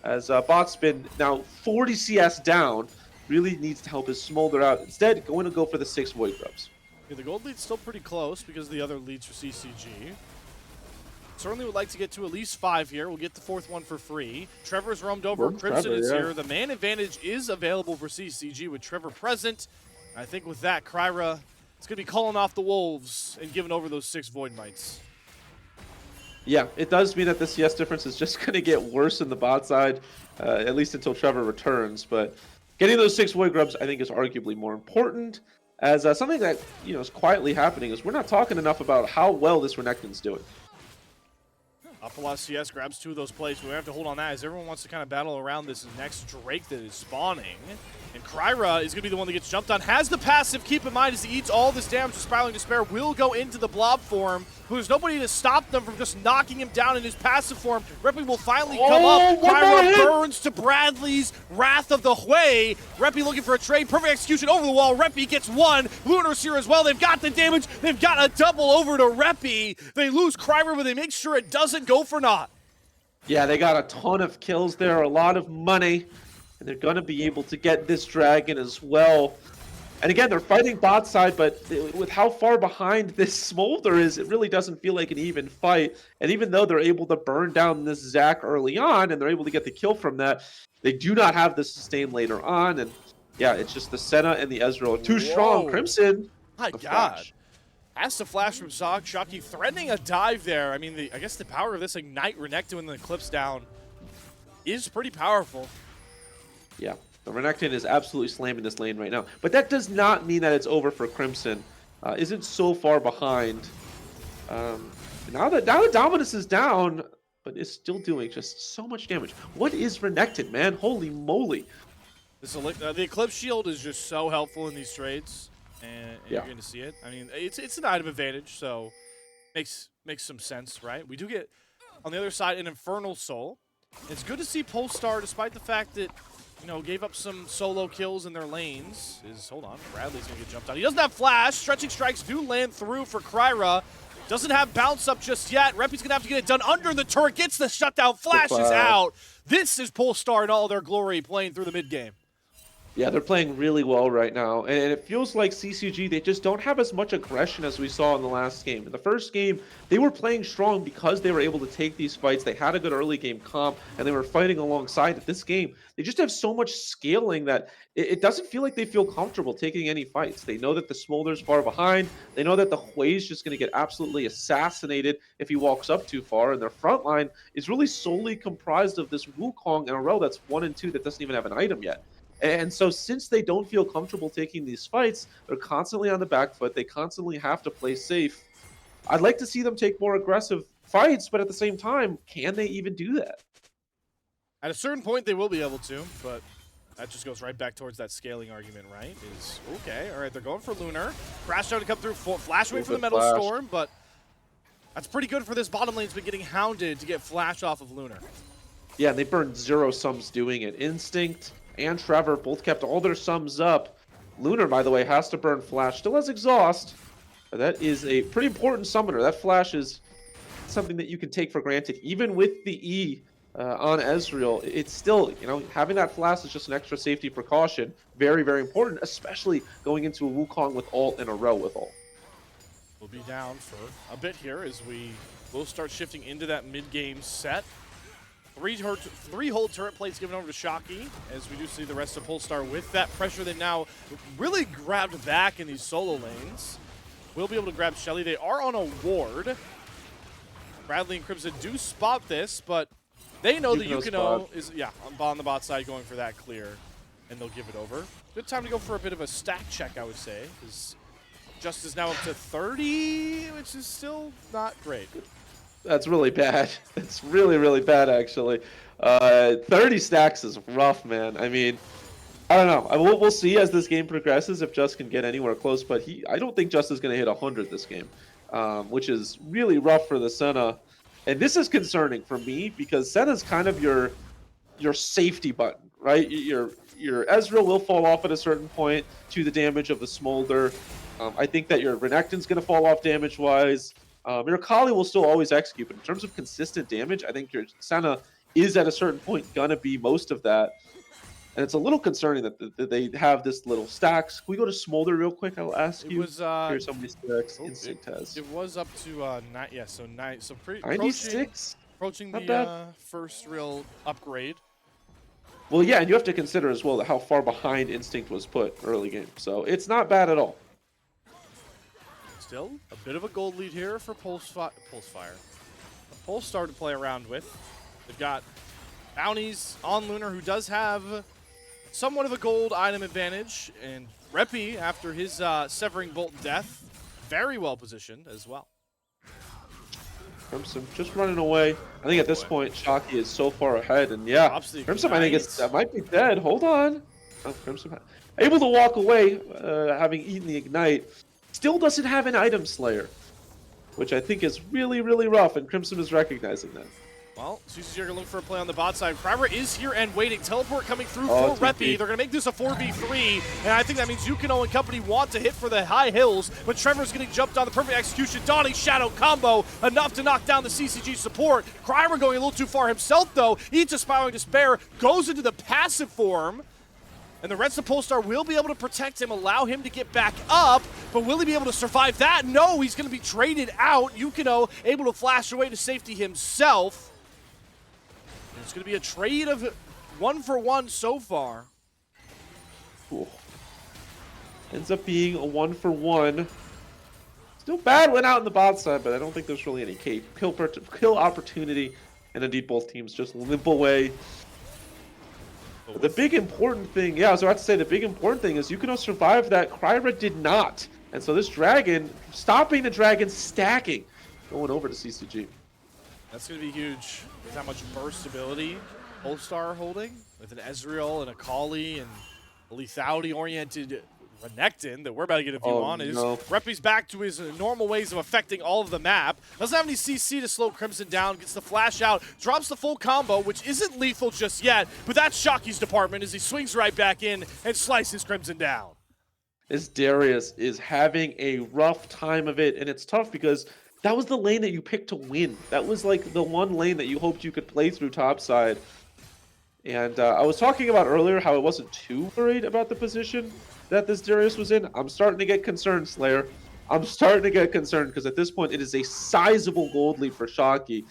as Bot's been now 40 CS down, really needs to help his Smolder out. Instead, going to go for the 6 Void Grubs. Yeah, the gold lead's still pretty close because of the other leads for CCG. Certainly would like to get to at least 5 here. We'll get the 4th one for free. Trevor's roamed over. Crimson is here. The man advantage is available for CCG with Trevor present. I think with that, Kryra is going to be calling off the Wolves and giving over those 6 Void Mites. Yeah, it does mean that the CS difference is just going to get worse in the bot side, at least until Trevor returns. But getting those 6 Void Grubs, I think, is arguably more important. As something that is quietly happening is we're not talking enough about how well this Renekton's doing. Up a lot of CS, grabs 2 of those plays, but we have to hold on that as everyone wants to kind of battle around this next Drake that is spawning. And Kryra is going to be the one that gets jumped on. Has the passive, keep in mind, as he eats all this damage, Spiraling Despair will go into the blob form. There's nobody to stop them from just knocking him down in his passive form. Reppy will finally come up. Kryra burns to Bradley's Wrath of the Hui. Reppy looking for a trade. Perfect execution over the wall. Reppy gets 1. Lunar's here as well. They've got the damage. They've got a double over to Reppy. They lose Kryra, but they make sure it doesn't go for naught. Yeah, they got a ton of kills there, a lot of money. And they're going to be able to get this dragon as well. And again, they're fighting bot side, but with how far behind this Smolder is, it really doesn't feel like an even fight. And even though they're able to burn down this Zac early on, and they're able to get the kill from that, they do not have the sustain later on. And yeah, it's just the Senna and the Ezreal are too strong. Crimson. My God. Flash. Has to flash from Zog. Shocky threatening a dive there. I mean, I guess the power of this Ignite Renekton when the Eclipse down is pretty powerful. Yeah, the Renekton is absolutely slamming this lane right now. But that does not mean that it's over for Crimson. Isn't so far behind. Now that Dominus is down, but is still doing just so much damage. What is Renekton, man? Holy moly. The Eclipse Shield is just so helpful in these trades. And you're going to see it. I mean, it's an item advantage, so makes some sense, right? We do get, on the other side, an Infernal Soul. It's good to see Polestar, despite the fact that, gave up some solo kills in their lanes. Hold on, Bradley's going to get jumped on. He doesn't have Flash. Stretching Strikes do land through for Kryra. Doesn't have Bounce Up just yet. Reppy's going to have to get it done under the turret. Gets the shutdown. Flash is out. This is Polestar in all their glory playing through the mid-game. Yeah, they're playing really well right now, and it feels like CCG, they just don't have as much aggression as we saw in the last game. In the first game, they were playing strong because they were able to take these fights. They had a good early game comp, and they were fighting alongside it. This game, they just have so much scaling that it doesn't feel like they feel comfortable taking any fights. They know that the Smolder's far behind. They know that the Hui's just going to get absolutely assassinated if he walks up too far, and their front line is really solely comprised of this Wukong and a Rel that's 1 and 2 that doesn't even have an item yet. And so since they don't feel comfortable taking these fights, they're constantly on the back foot. They constantly have to play safe. I'd like to see them take more aggressive fights, but at the same time, can they even do that? At a certain point, they will be able to, but that just goes right back towards that scaling argument, right? Okay, all right, they're going for Lunar. Crash down to come through, flash away from the Metal Storm, but that's pretty good for this bottom lane's been getting hounded to get flash off of Lunar. Yeah, and they burned 0 sums doing it. Instinct and Trevor both kept all their sums up. Lunar, by the way, has to burn Flash. Still has Exhaust. But that is a pretty important summoner. That Flash is something that you can take for granted. Even with the E on Ezreal, it's still, having that Flash is just an extra safety precaution. Very, very important, especially going into a Wukong with ult and a Rel with ult. We'll be down for a bit here as we will start shifting into that mid-game set. Three hold turret plates given over to Shocky, as we do see the rest of Polestar with that pressure that now really grabbed back in these solo lanes. We'll be able to grab Shelly. They are on a ward. Bradley and Crimson do spot this, but they know that Yukino is, on the bot side going for that clear, and they'll give it over. Good time to go for a bit of a stack check, I would say, because Just is now up to 30, which is still not great. That's really bad. It's really, really bad, actually. 30 stacks is rough, man. I mean, I don't know. We'll see as this game progresses if Just can get anywhere close, but I don't think Just is going to hit 100 this game, which is really rough for the Senna. And this is concerning for me because Senna's kind of your safety button, right? Your Ezreal will fall off at a certain point to the damage of the Smolder. I think that your Renekton's going to fall off damage-wise. Your Kali will still always execute, but in terms of consistent damage, I think your Senna is at a certain point gonna be most of that. And it's a little concerning that they have this little stacks. Can we go to Smolder real quick? I'll ask It you. was Here's how many stacks oh, Instinct has. it was up to nine. Yeah, so nine. So approaching 96? Not the bad. first real upgrade. Well, yeah, and you have to consider as well how far behind Instinct was put early game. So it's not bad at all. Still a bit of a gold lead here for Pulsefire. Polestar to play around with. They've got bounties on Lunar, who does have somewhat of a gold item advantage, and Reppy, after his Severing Bolt death, very well positioned as well. Crimson just running away. I think at this point, Shocky is so far ahead, and yeah, Crimson, I think that might be dead. Hold on. Oh, Crimson able to walk away, having eaten the Ignite. Still doesn't have an Item Slayer, which I think is really, really rough, and Crimson is recognizing that. Well, CCG are going to look for a play on the bot side. Crabber is here and waiting. Teleport coming through for Reppy. They're going to make this a 4v3, and I think that means Yukino and company want to hit for the high hills, but Trevor's getting jumped on the perfect execution. Dawning Shadow combo, enough to knock down the CCG support. Crabber going a little too far himself, though. Eats a Spiraling Despair, goes into the passive form, and the Reds of Polestar will be able to protect him, allow him to get back up, but will he be able to survive that? No, he's going to be traded out. Yukino able to flash away to safety himself. And it's going to be a trade of 1-for-1 so far. Cool. Ends up being a 1-for-1. Still bad went out in the bot side, but I don't think there's really any kill opportunity. And indeed, both teams just limp away. The big important thing, yeah, I was about to say, the big important thing is Yukino survived that. Kryra did not. And so this dragon, stopping the dragon stacking, going over to CCG. That's going to be huge with how much burst ability Polestar are holding, with an Ezreal and a Kali and a lethality-oriented Renekton that we're about to get a view on. Reppy's back to his normal ways of affecting all of the map. Doesn't have any CC to slow Crimson down, gets the flash out, drops the full combo, which isn't lethal just yet, but that's Shocky's department as he swings right back in and slices Crimson down. This Darius is having a rough time of it, and it's tough because that was the lane that you picked to win. That was like the one lane that you hoped you could play through topside. And I was talking about earlier how I wasn't too worried about the position that this Darius was in. I'm starting to get concerned, Slayer. I'm starting to get concerned because at this point it is a sizable gold lead for Shocky.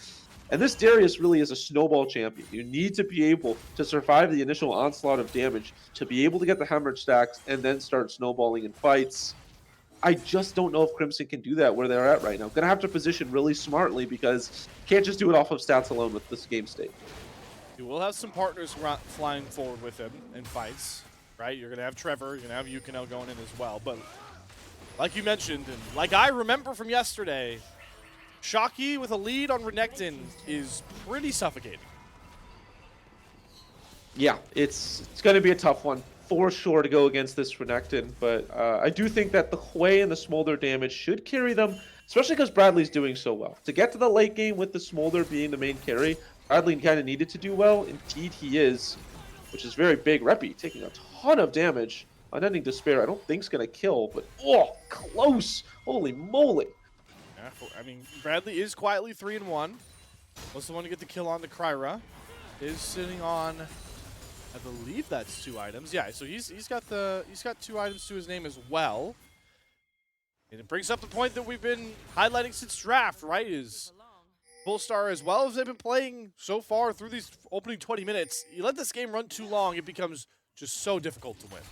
And this Darius really is a snowball champion. You need to be able to survive the initial onslaught of damage to be able to get the hemorrhage stacks and then start snowballing in fights. I just don't know if Crimson can do that where they're at right now. Gonna have to position really smartly because can't just do it off of stats alone with this game state. You will have some partners flying forward with him in fights, right? You're gonna have Trevor, you're gonna have Yukino going in as well. But like you mentioned, and like I remember from yesterday, Shocky with a lead on Renekton is pretty suffocating. Yeah, it's gonna be a tough one for sure to go against this Renekton, but I do think that the Hwei and the Smolder damage should carry them, especially because Bradley's doing so well. To get to the late game with the Smolder being the main carry, Bradley kind of needed to do well. Indeed he is, which is very big. Reppy taking a ton of damage. Unending Despair I don't think is going to kill, but oh, close. Holy moly. Yeah, I mean, Bradley is quietly 3-1. Was the one to get the kill on the Kryra. Is sitting on, I believe that's 2 items. Yeah, so he's got 2 items to his name as well. And it brings up the point that we've been highlighting since draft, right? Is Polestar, as well as they've been playing so far through these opening 20 minutes, you let this game run too long, it becomes just so difficult to win.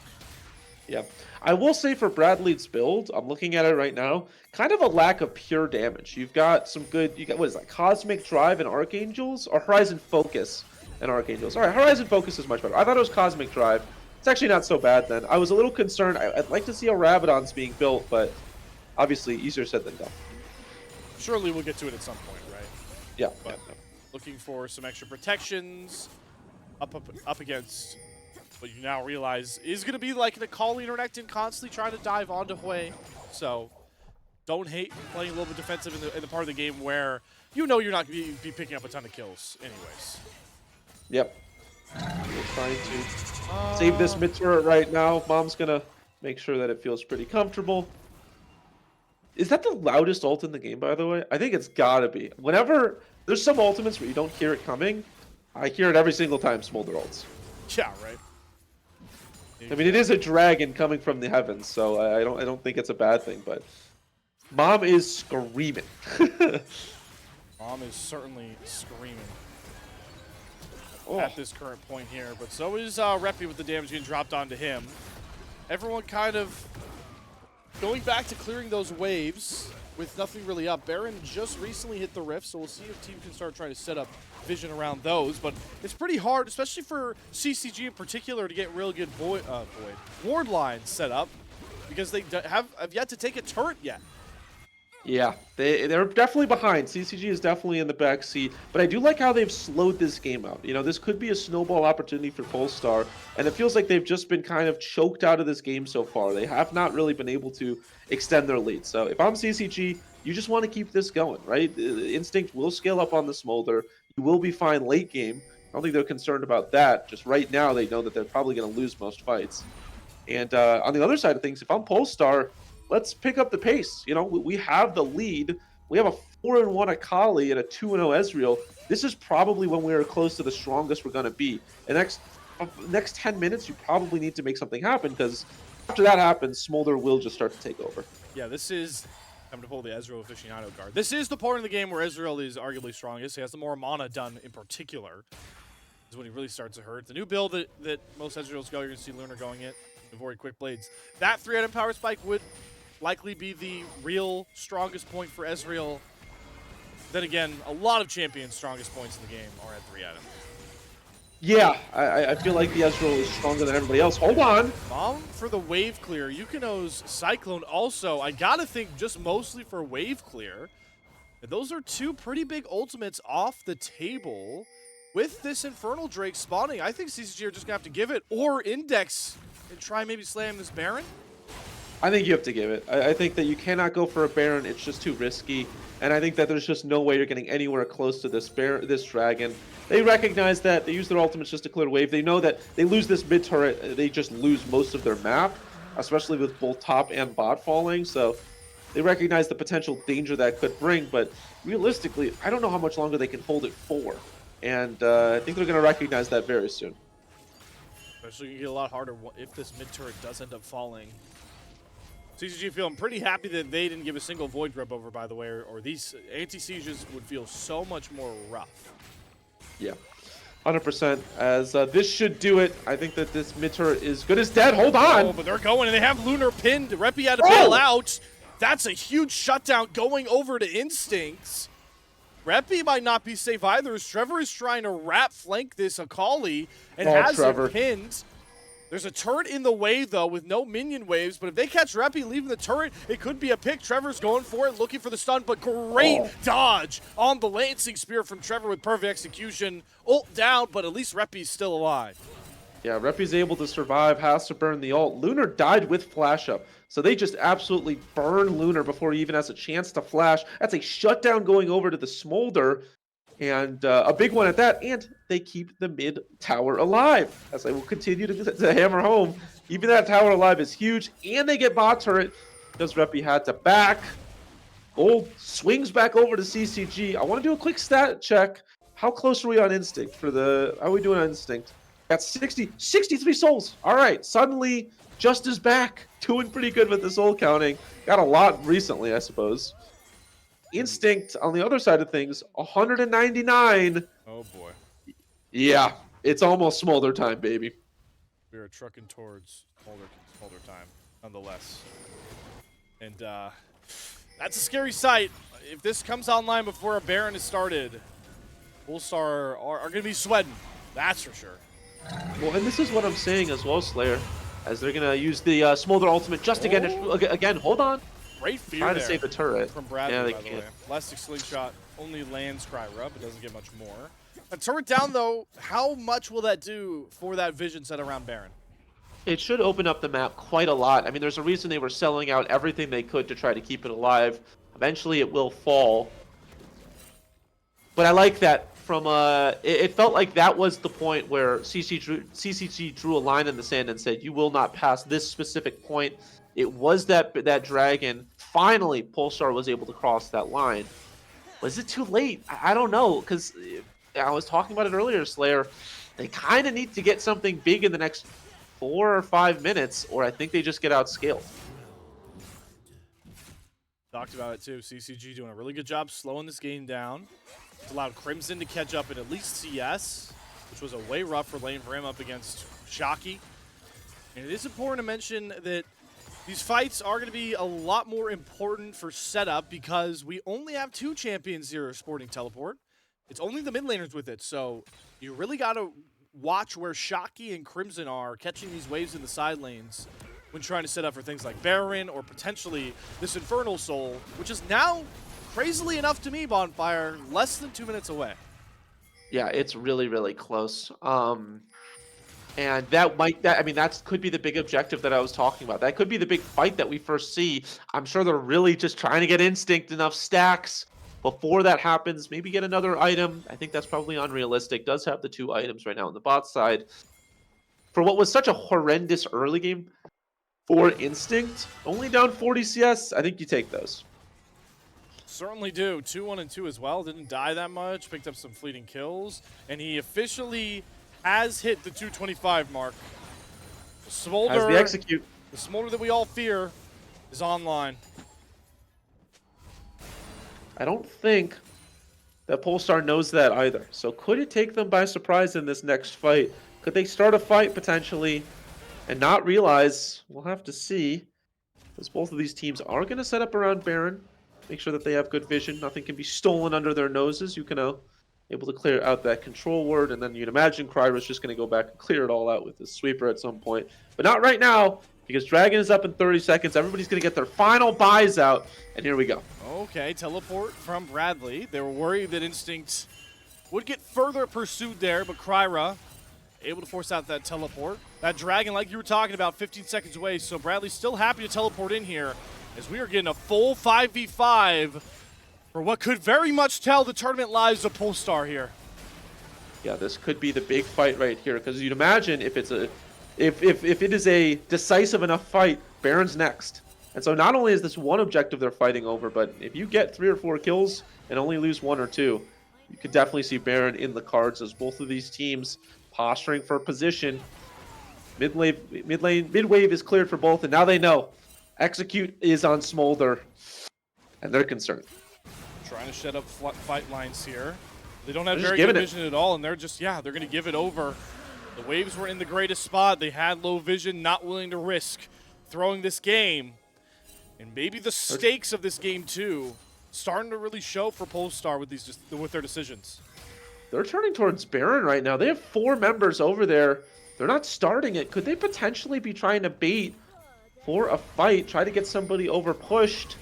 Yeah, I will say for Bradley's build, I'm looking at it right now, kind of a lack of pure damage. You've got some good, what is that, Cosmic Drive and Archangels, or Horizon Focus and Archangels? All right, Horizon Focus is much better. I thought it was Cosmic Drive. It's actually not so bad then. I was a little concerned. I'd like to see how Rabadon's being built, but obviously easier said than done. Surely we'll get to it at some point, right? Yeah. But looking for some extra protections up against what you now realize is going to be like the Kali and Renekton constantly trying to dive onto Hwei. So don't hate playing a little bit defensive in the part of the game where you know you're not going to be picking up a ton of kills anyways. Yep. We're trying to save this mid turret right now. Mom's going to make sure that it feels pretty comfortable. Is that the loudest ult in the game, by the way? I think it's gotta be. Whenever there's some ultimates where you don't hear it coming, I hear it every single time Smolder ults. Yeah, right. I mean, it is a dragon coming from the heavens, so I don't think it's a bad thing. But Mom is screaming. Mom is certainly screaming Oh. at this current point here, but so is Reppy with the damage getting dropped onto him. Everyone kind of going back to clearing those waves with nothing really up. Baron just recently hit the rift, so we'll see if team can start trying to set up vision around those. But it's pretty hard, especially for CCG in particular, to get real good ward lines set up because they have yet to take a turret yet. Yeah, they're definitely behind. CCG is definitely in the back seat, but I do like how they've slowed this game out. You know, this could be a snowball opportunity for Polestar, and it feels like they've just been kind of choked out of this game so far. They have not really been able to extend their lead. So if I'm CCG, you just want to keep this going, right? Instinct will scale up on the Smolder. You will be fine late game. I don't think they're concerned about that. Just right now, they know that they're probably going to lose most fights. And on the other side of things, if I'm Polestar, let's pick up the pace. You know, we have the lead. We have a 4-1 Akali and a 2-0 Ezreal. This is probably when we are close to the strongest we're going to be. The next 10 minutes, you probably need to make something happen because after that happens, Smolder will just start to take over. Yeah, this is time to pull the Ezreal aficionado card. This is the part of the game where Ezreal is arguably strongest. He has the more mana done in particular. This is when he really starts to hurt. The new build that most Ezreals go, you're going to see Lunar going it. Avoid quick blades. That 3-item power spike would likely be the real strongest point for Ezreal. Then again, a lot of champions' strongest points in the game are at 3-item. Yeah, I feel like the Ezreal is stronger than everybody else. Hold on. Mom for the wave clear. Yukino's Cyclone also, I gotta think just mostly for wave clear. And those are two pretty big ultimates off the table. With this Infernal Drake spawning, I think CCG are just gonna have to give it or index and try maybe slam this Baron. I think you have to give it. I think that you cannot go for a Baron. It's just too risky. And I think that there's just no way you're getting anywhere close to this dragon. They recognize that. They use their ultimates just to clear wave. They know that they lose this mid turret, they just lose most of their map, especially with both top and bot falling. So they recognize the potential danger that could bring. But realistically, I don't know how much longer they can hold it for. And I think they're going to recognize that very soon. Especially going to get a lot harder if this mid turret does end up falling. CCG feeling pretty happy that they didn't give a single Void Grub over, by the way, or these anti-sieges would feel so much more rough. Yeah, 100%. As this should do it. I think that this mid turret is good as dead. Hold on. Oh, but they're going, and they have Lunar pinned. Reppy had to bail out. That's a huge shutdown going over to Instincts. Reppy might not be safe either, as Trevor is trying to wrap flank this Akali and has Trevor. it pinned. There's a turret in the way, though, with no minion waves, but if they catch Reppy leaving the turret, it could be a pick. Trevor's going for it, looking for the stun, but great dodge on the Lancing Spear from Trevor with perfect execution. Ult down, but at least Reppy's still alive. Yeah, Reppy's able to survive, has to burn the ult. Lunar died with flash up, so they just absolutely burn Lunar before he even has a chance to flash. That's a shutdown going over to the Smolder, and a big one at that, and they keep the mid tower alive, as I will continue to hammer home. Even that tower alive is huge, and they get bot turret because Reppy had to back. Gold swings back over to CCG. I want to do a quick stat check. How close are we on Instinct for the... How are we doing on Instinct? Got 63 souls. All right, suddenly Just is back. Doing pretty good with the soul counting. Got a lot recently, I suppose. Instinct, on the other side of things, 199. Oh, boy. Yeah, it's almost Smolder time, baby. We are trucking towards Smolder time, nonetheless. And that's a scary sight. If this comes online before a Baron is started, Polestar are going to be sweating. That's for sure. Well, and this is what I'm saying as well, Slayer, as they're going to use the Smolder ultimate just again, hold on. Great fear Trying there to save the turret. from Bradley, Yeah, they by the can't. way. Elastic Slingshot only lands Cry Rub. It doesn't get much more. A turret down, though, how much will that do for that vision set around Baron? It should open up the map quite a lot. I mean, there's a reason they were selling out everything they could to try to keep it alive. Eventually, it will fall. But I like that from it felt like that was the point where CCG drew a line in the sand and said, you will not pass this specific point. It was that dragon. Finally, Polestar was able to cross that line. Was it too late? I don't know, because I was talking about it earlier, Slayer. They kind of need to get something big in the next 4 or 5 minutes, or I think they just get outscaled. Talked about it too. CCG doing a really good job slowing this game down. It's allowed Crimson to catch up at least CS, which was a way rougher lane for him up against Shocky. And it is important to mention that these fights are going to be a lot more important for setup because we only have 2 champions here sporting teleport. It's only the mid laners with it, so you really got to watch where Shocky and Crimson are catching these waves in the side lanes when trying to set up for things like Baron or potentially this Infernal Soul, which is now, crazily enough to me, Bonfire, less than 2 minutes away. Yeah, it's really, really close. And that could be the big objective that I was talking about. That could be the big fight that we first see. I'm sure they're really just trying to get Instinct enough stacks before that happens. Maybe get another item. I think that's probably unrealistic. Does have the 2 items right now on the bot side. For what was such a horrendous early game for Instinct, only down 40 CS, I think you take those. Certainly do. 2-1 and 2 as well. Didn't die that much. Picked up some fleeting kills. And he officially has hit the 225 mark. The Smolder, Has the execute. The Smolder that we all fear is online. I don't think that Polestar knows that either. So could it take them by surprise in this next fight? Could they start a fight potentially and not realize? We'll have to see. Because both of these teams are going to set up around Baron. Make sure that they have good vision. Nothing can be stolen under their noses. You can able to clear out that control ward, and then you'd imagine Kryra's just going to go back and clear it all out with his sweeper at some point. But not right now, because Dragon is up in 30 seconds. Everybody's going to get their final buys out, and here we go. Okay, teleport from Bradley. They were worried that Instinct would get further pursued there, but Kryra able to force out that teleport. That Dragon, like you were talking about, 15 seconds away, so Bradley's still happy to teleport in here as we are getting a full 5v5 for what could very much tell the tournament lives of Polestar here. Yeah, this could be the big fight right here, because you'd imagine if it's if it is a decisive enough fight, Baron's next. And so not only is this one objective they're fighting over, but if you get 3 or 4 kills and only lose 1 or 2, you could definitely see Baron in the cards as both of these teams posturing for position. Midwave is cleared for both, and now they know. Execute is on Smolder, and they're concerned. Trying to set up fight lines here. They don't have They're very good vision at all, and they're just, they're going to give it over. The Waves were in the greatest spot. They had low vision, not willing to risk throwing this game. And maybe the stakes of this game, too, starting to really show for Polestar with their decisions. They're turning towards Baron right now. They have 4 members over there. They're not starting it. Could they potentially be trying to bait for a fight, try to get somebody over pushed?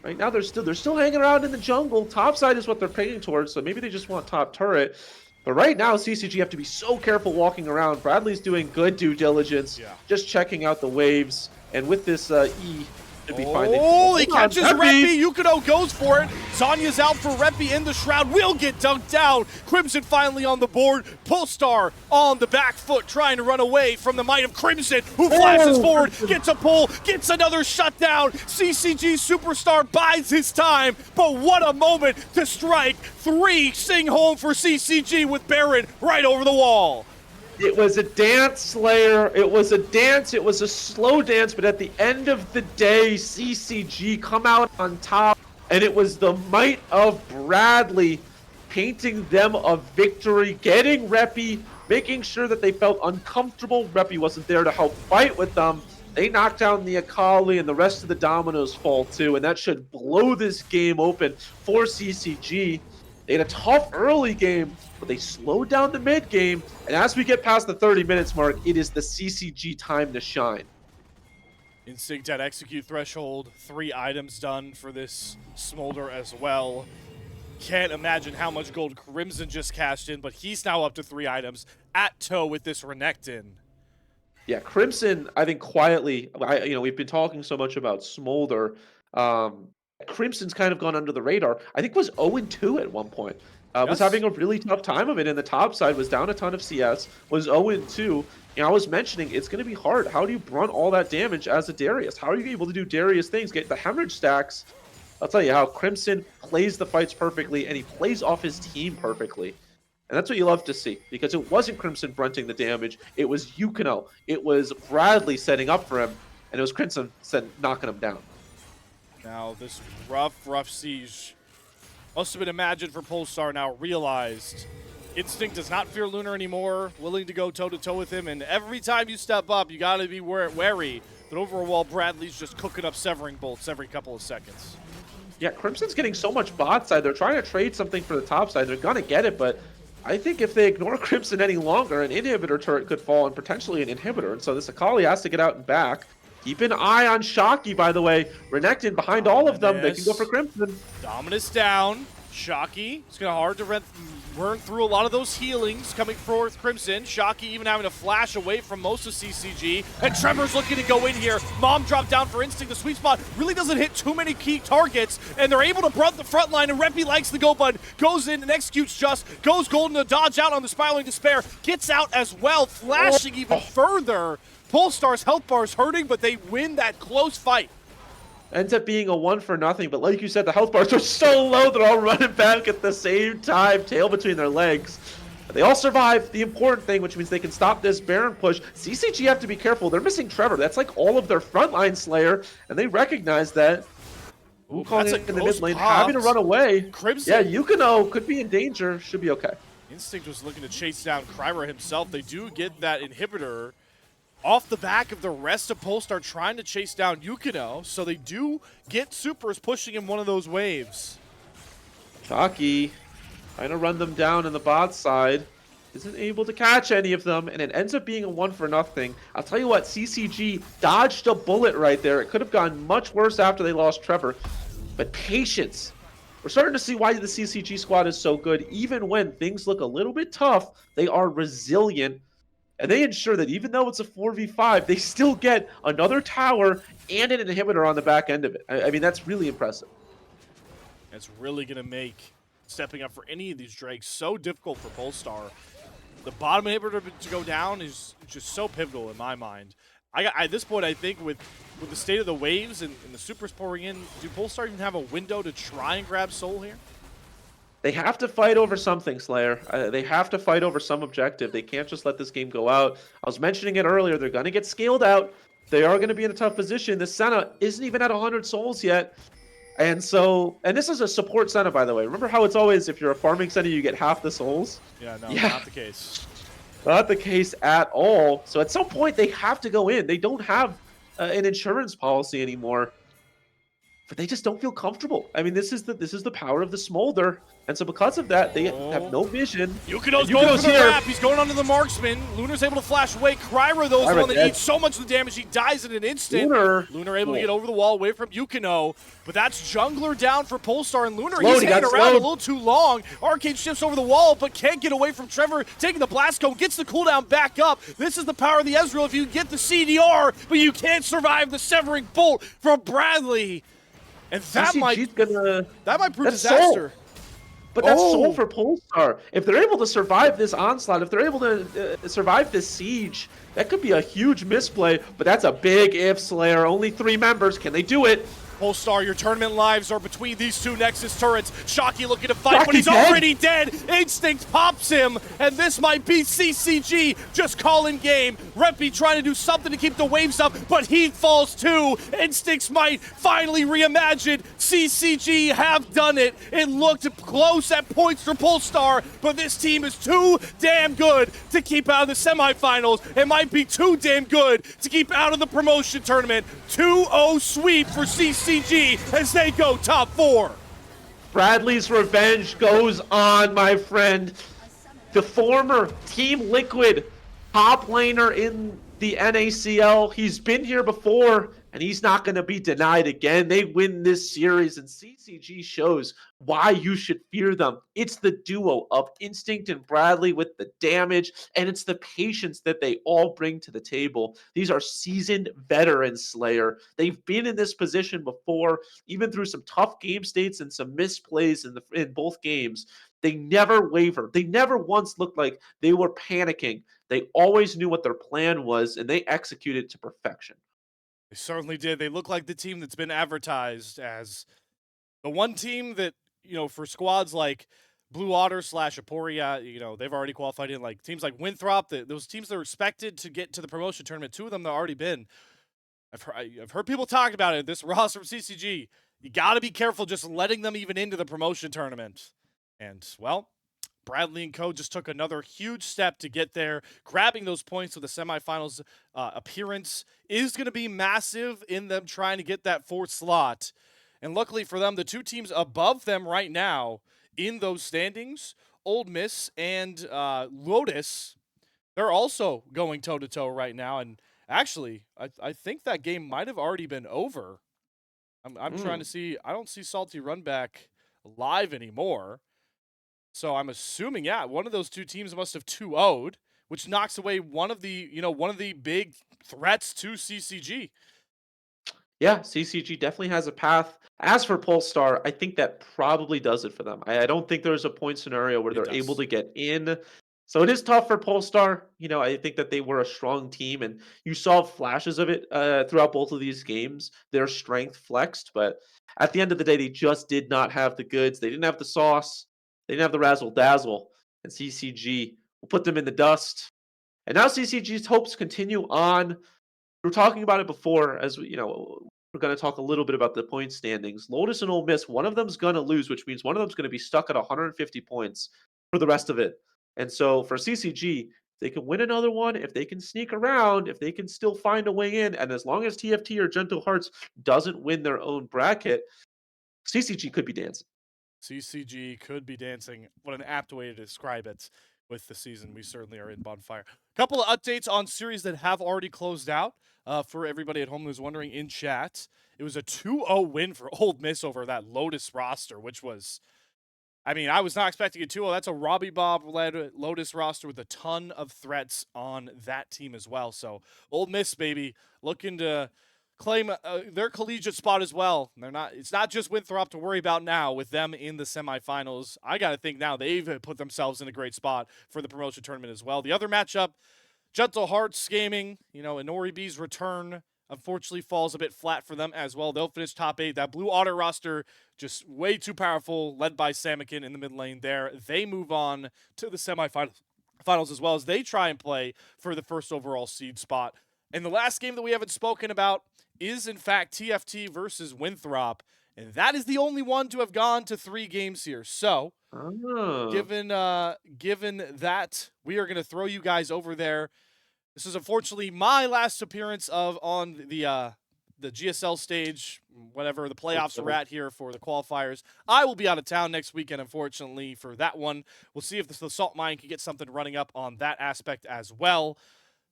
Right now, they're still hanging around in the jungle. Top side is what they're paying towards, so maybe they just want top turret. But right now, CCG have to be so careful walking around. Bradley's doing good due diligence, just checking out the waves. And with this E, should be fine. Oh, he catches Reppy. Yukino goes for it. Sonya's out for Reppy in the shroud. Will get dunked down. Crimson finally on the board. Polestar on the back foot, trying to run away from the might of Crimson, who flashes forward, gets a pull, gets another shutdown. CCG Superstar bides his time, but what a moment to strike 3 sing home for CCG with Baron right over the wall. It was a dance, Slayer. It was a dance. It was a slow dance, but at the end of the day, CCG come out on top, and it was the might of Bradley painting them a victory, getting Reppy, making sure that they felt uncomfortable. Reppy wasn't there to help fight with them. They knock down the Akali, and the rest of the dominoes fall too, and that should blow this game open for CCG. They had a tough early game, but they slowed down the mid game, and as we get past the 30 minutes mark, it is the CCG time to shine. Instinct at execute threshold, 3 items done for this Smolder as well. Can't imagine how much gold Crimson just cashed in, but he's now up to 3 items at toe with this Renekton. Yeah, Crimson, I think quietly, we've been talking so much about Smolder. Crimson's kind of gone under the radar. I think was 0-2 at one point. Was having a really tough time of it, and the top side was down a ton of CS, was 0-2. I was mentioning it's going to be hard. How do you brunt all that damage as a Darius? How are you able to do Darius things, get the hemorrhage stacks? I'll tell you how Crimson plays the fights perfectly, and he plays off his team perfectly. And that's what you love to see, because it wasn't Crimson fronting the damage. It was Yukino. It was Bradley setting up for him, and it was Crimson knocking him down. Now, this rough siege must have been imagined for Polestar, now realized. Instinct does not fear Lunar anymore, willing to go toe-to-toe with him, and every time you step up, you gotta be wary that overall Bradley's just cooking up severing bolts every couple of seconds. Yeah, Crimson's getting so much bot side. They're trying to trade something for the top side. They're gonna get it, but I think if they ignore Crimson any longer, an inhibitor turret could fall, and potentially an inhibitor. And so this Akali has to get out and back. Keep an eye on Shocky, by the way. Renekton behind all of them. They can go for Crimson. Dominus down. Shocky. It's going to hard to burn through a lot of those healings coming forth Crimson. Shocky even having to flash away from most of CCG. And Trevor's looking to go in here. Mom dropped down for Instinct. The sweet spot really doesn't hit too many key targets. And they're able to brunt the front line. And Reppy likes the go button. Goes in and executes just. Goes golden to dodge out on the Spiraling Despair. Gets out as well. Flashing even further. Polestar's health bar is hurting, but they win that close fight. Ends up being a 1-for-0, but like you said, the health bars are so low, they're all running back at the same time, tail between their legs. They all survive, the important thing, which means they can stop this Baron push. CCG have to be careful, they're missing Trevor. That's like all of their frontline Slayer, and they recognize that. Ooh, Calling in the mid lane, popped. having to run away. Crimson. Yeah, Yukino could be in danger, should be okay. Instinct was looking to chase down Kryber himself. They do get that inhibitor off the back of the rest of Polestar trying to chase down Yukino, so they do get supers pushing in one of those waves. Shocky trying to run them down in the bot side. Isn't able to catch any of them, and it ends up being a 1-for-0. I'll tell you what, CCG dodged a bullet right there. It could have gone much worse after they lost Trevor, but patience. We're starting to see why the CCG squad is so good. Even when things look a little bit tough, they are resilient. And they ensure that even though it's a 4v5, they still get another tower and an inhibitor on the back end of it. I mean, that's really impressive. It's really going to make stepping up for any of these Drakes so difficult for Polestar. The bottom inhibitor to go down is just so pivotal in my mind. At this point, I think with the state of the waves and the supers pouring in, do Polestar even have a window to try and grab Soul here? They have to fight over something, Slayer. They have to fight over some objective. They can't just let this game go out. I was mentioning it earlier. They're going to get scaled out. They are going to be in a tough position. The Senna isn't even at 100 souls yet. And so, and this is a support Senna, by the way. Remember how it's always, if you're a farming Senna, you get half the souls? Yeah, no, not the case. Not the case at all. So at some point, they have to go in. They don't have an insurance policy anymore. But they just don't feel comfortable. I mean, this is the power of the Smolder, and so because of that, they have no vision. Yukino's going for the wrap. He's going onto the marksman. Lunar's able to flash away. Kryber, though, is the one that eats so much of the damage. He dies in an instant. Lunar able to get over the wall, away from Yukino. But that's jungler down for Polestar, and Lunar, he's hanging around a little too long. Arcade shifts over the wall, but can't get away from Trevor. Taking the blast cone, gets the cooldown back up. This is the power of the Ezreal. If you get the CDR, but you can't survive the severing bolt from Bradley. And that might prove disaster. Soul. But that's soul for Polestar. If they're able to survive this onslaught, if they're able to survive this siege, that could be a huge misplay. But that's a big if, Slayer. Only 3 members. Can they do it? Polestar, your tournament lives are between these 2 Nexus turrets. Shocky looking to fight, but he's already dead. Instinct pops him, and this might be CCG just calling game. Reppy trying to do something to keep the waves up, but he falls too. Instincts might finally reimagine. CCG have done it. It looked close at points for Polestar, but this team is too damn good to keep out of the semifinals. It might be too damn good to keep out of the promotion tournament. 2-0 sweep for CCG as they go top 4. Bradley's revenge goes on, my friend. The former Team Liquid top laner in the NACL. He's been here before, and he's not going to be denied again. They win this series, and CCG shows why you should fear them. It's the duo of Instinct and Bradley with the damage, and it's the patience that they all bring to the table. These are seasoned veterans, Slayer. They've been in this position before, even through some tough game states and some misplays in both games. They never wavered. They never once looked like they were panicking. They always knew what their plan was, and they executed to perfection. They certainly did. They look like the team that's been advertised as the one team that, you know, for squads like Blue Otter / Aporia, they've already qualified in. Like teams like Winthrop, those teams that are expected to get to the promotion tournament, 2 of them that already been. I've heard people talk about it. This roster from CCG, you got to be careful just letting them even into the promotion tournament. And, well, Bradley and co just took another huge step to get there. Grabbing those points with the semifinals appearance is going to be massive in them trying to get that 4th slot. And luckily for them, the 2 teams above them right now in those standings, Ole Miss and Lotus, they're also going toe-to-toe right now. And actually, I think that game might have already been over. I'm trying to see. I don't see Salty Runback live anymore. So I'm assuming, yeah, one of those 2 teams must have 2-0'd, which knocks away one of the big threats to CCG. Yeah, CCG definitely has a path. As for Polestar, I think that probably does it for them. I don't think there's a point scenario where It they're able does. to get in. So it is tough for Polestar. I think that they were a strong team, and you saw flashes of it throughout both of these games. Their strength flexed, but at the end of the day, they just did not have the goods. They didn't have the sauce. They didn't have the razzle dazzle, and CCG will put them in the dust. And now CCG's hopes continue on. We were talking about it before, as we're going to talk a little bit about the point standings. Lotus and Ole Miss, one of them's going to lose, which means one of them's going to be stuck at 150 points for the rest of it. And so for CCG, they can win another one, if they can sneak around, if they can still find a way in, and as long as TFT or Gentle Hearts doesn't win their own bracket, CCG could be dancing. CCG could be dancing. What an apt way to describe it with the season we certainly are in, Bonfire. A couple of updates on series that have already closed out for everybody at home who's wondering in chat. It was a 2-0 win for Ole Miss over that Lotus roster, which was, I was not expecting a 2-0. That's a Robbie Bob-led Lotus roster with a ton of threats on that team as well. So Ole Miss, baby, looking to claim their collegiate spot as well. It's not just Winthrop to worry about now with them in the semifinals. I got to think now they've put themselves in a great spot for the promotion tournament as well. The other matchup, Gentle Hearts Gaming, Inori B's return unfortunately falls a bit flat for them as well. They'll finish top 8. That Blue Otter roster, just way too powerful, led by Samikin in the mid lane there. They move on to the semifinals as well as they try and play for the first overall seed spot. And the last game that we haven't spoken about is, in fact, TFT versus Winthrop. And that is the only one to have gone to 3 games here. So, given that, we are going to throw you guys over there. This is unfortunately my last appearance on the GSL stage, whatever the playoffs are at here for the qualifiers. I will be out of town next weekend, unfortunately, for that one. We'll see if the Salt Mine can get something running up on that aspect as well.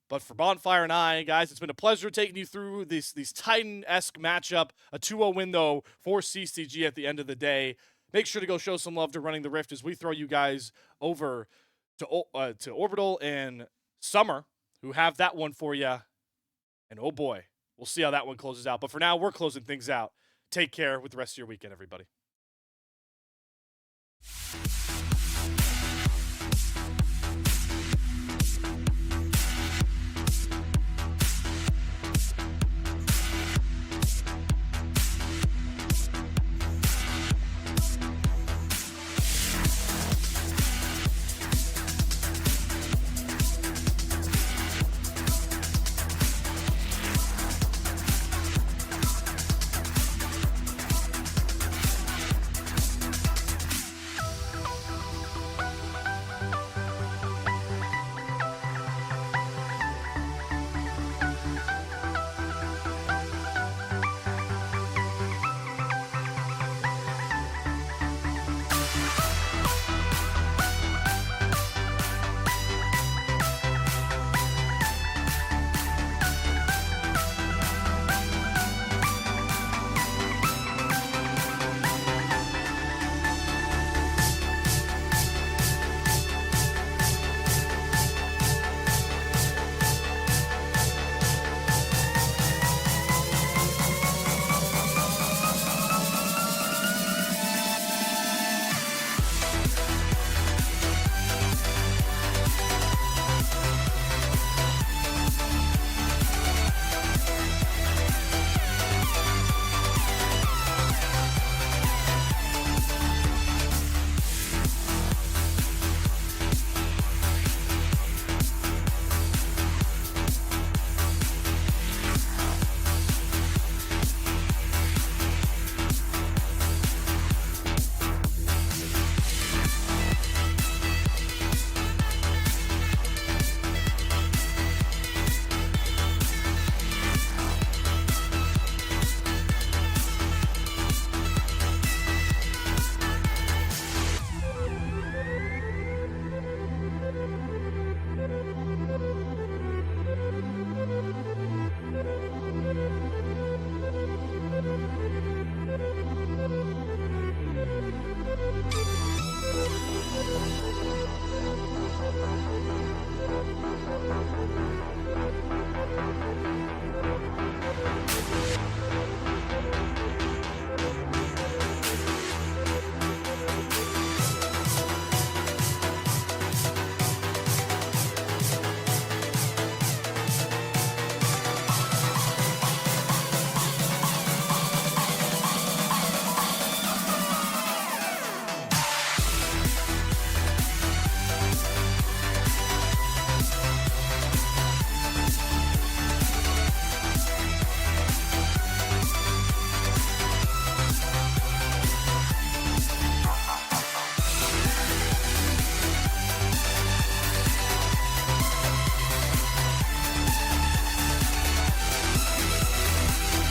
But for Bonfire and I, guys, it's been a pleasure taking you through these Titan-esque matchup. A 2-0 win, though, for CCG at the end of the day. Make sure to go show some love to Running the Rift as we throw you guys over to Orbital and Summer, who have that one for you. And oh boy, we'll see how that one closes out. But for now, we're closing things out. Take care with the rest of your weekend, everybody.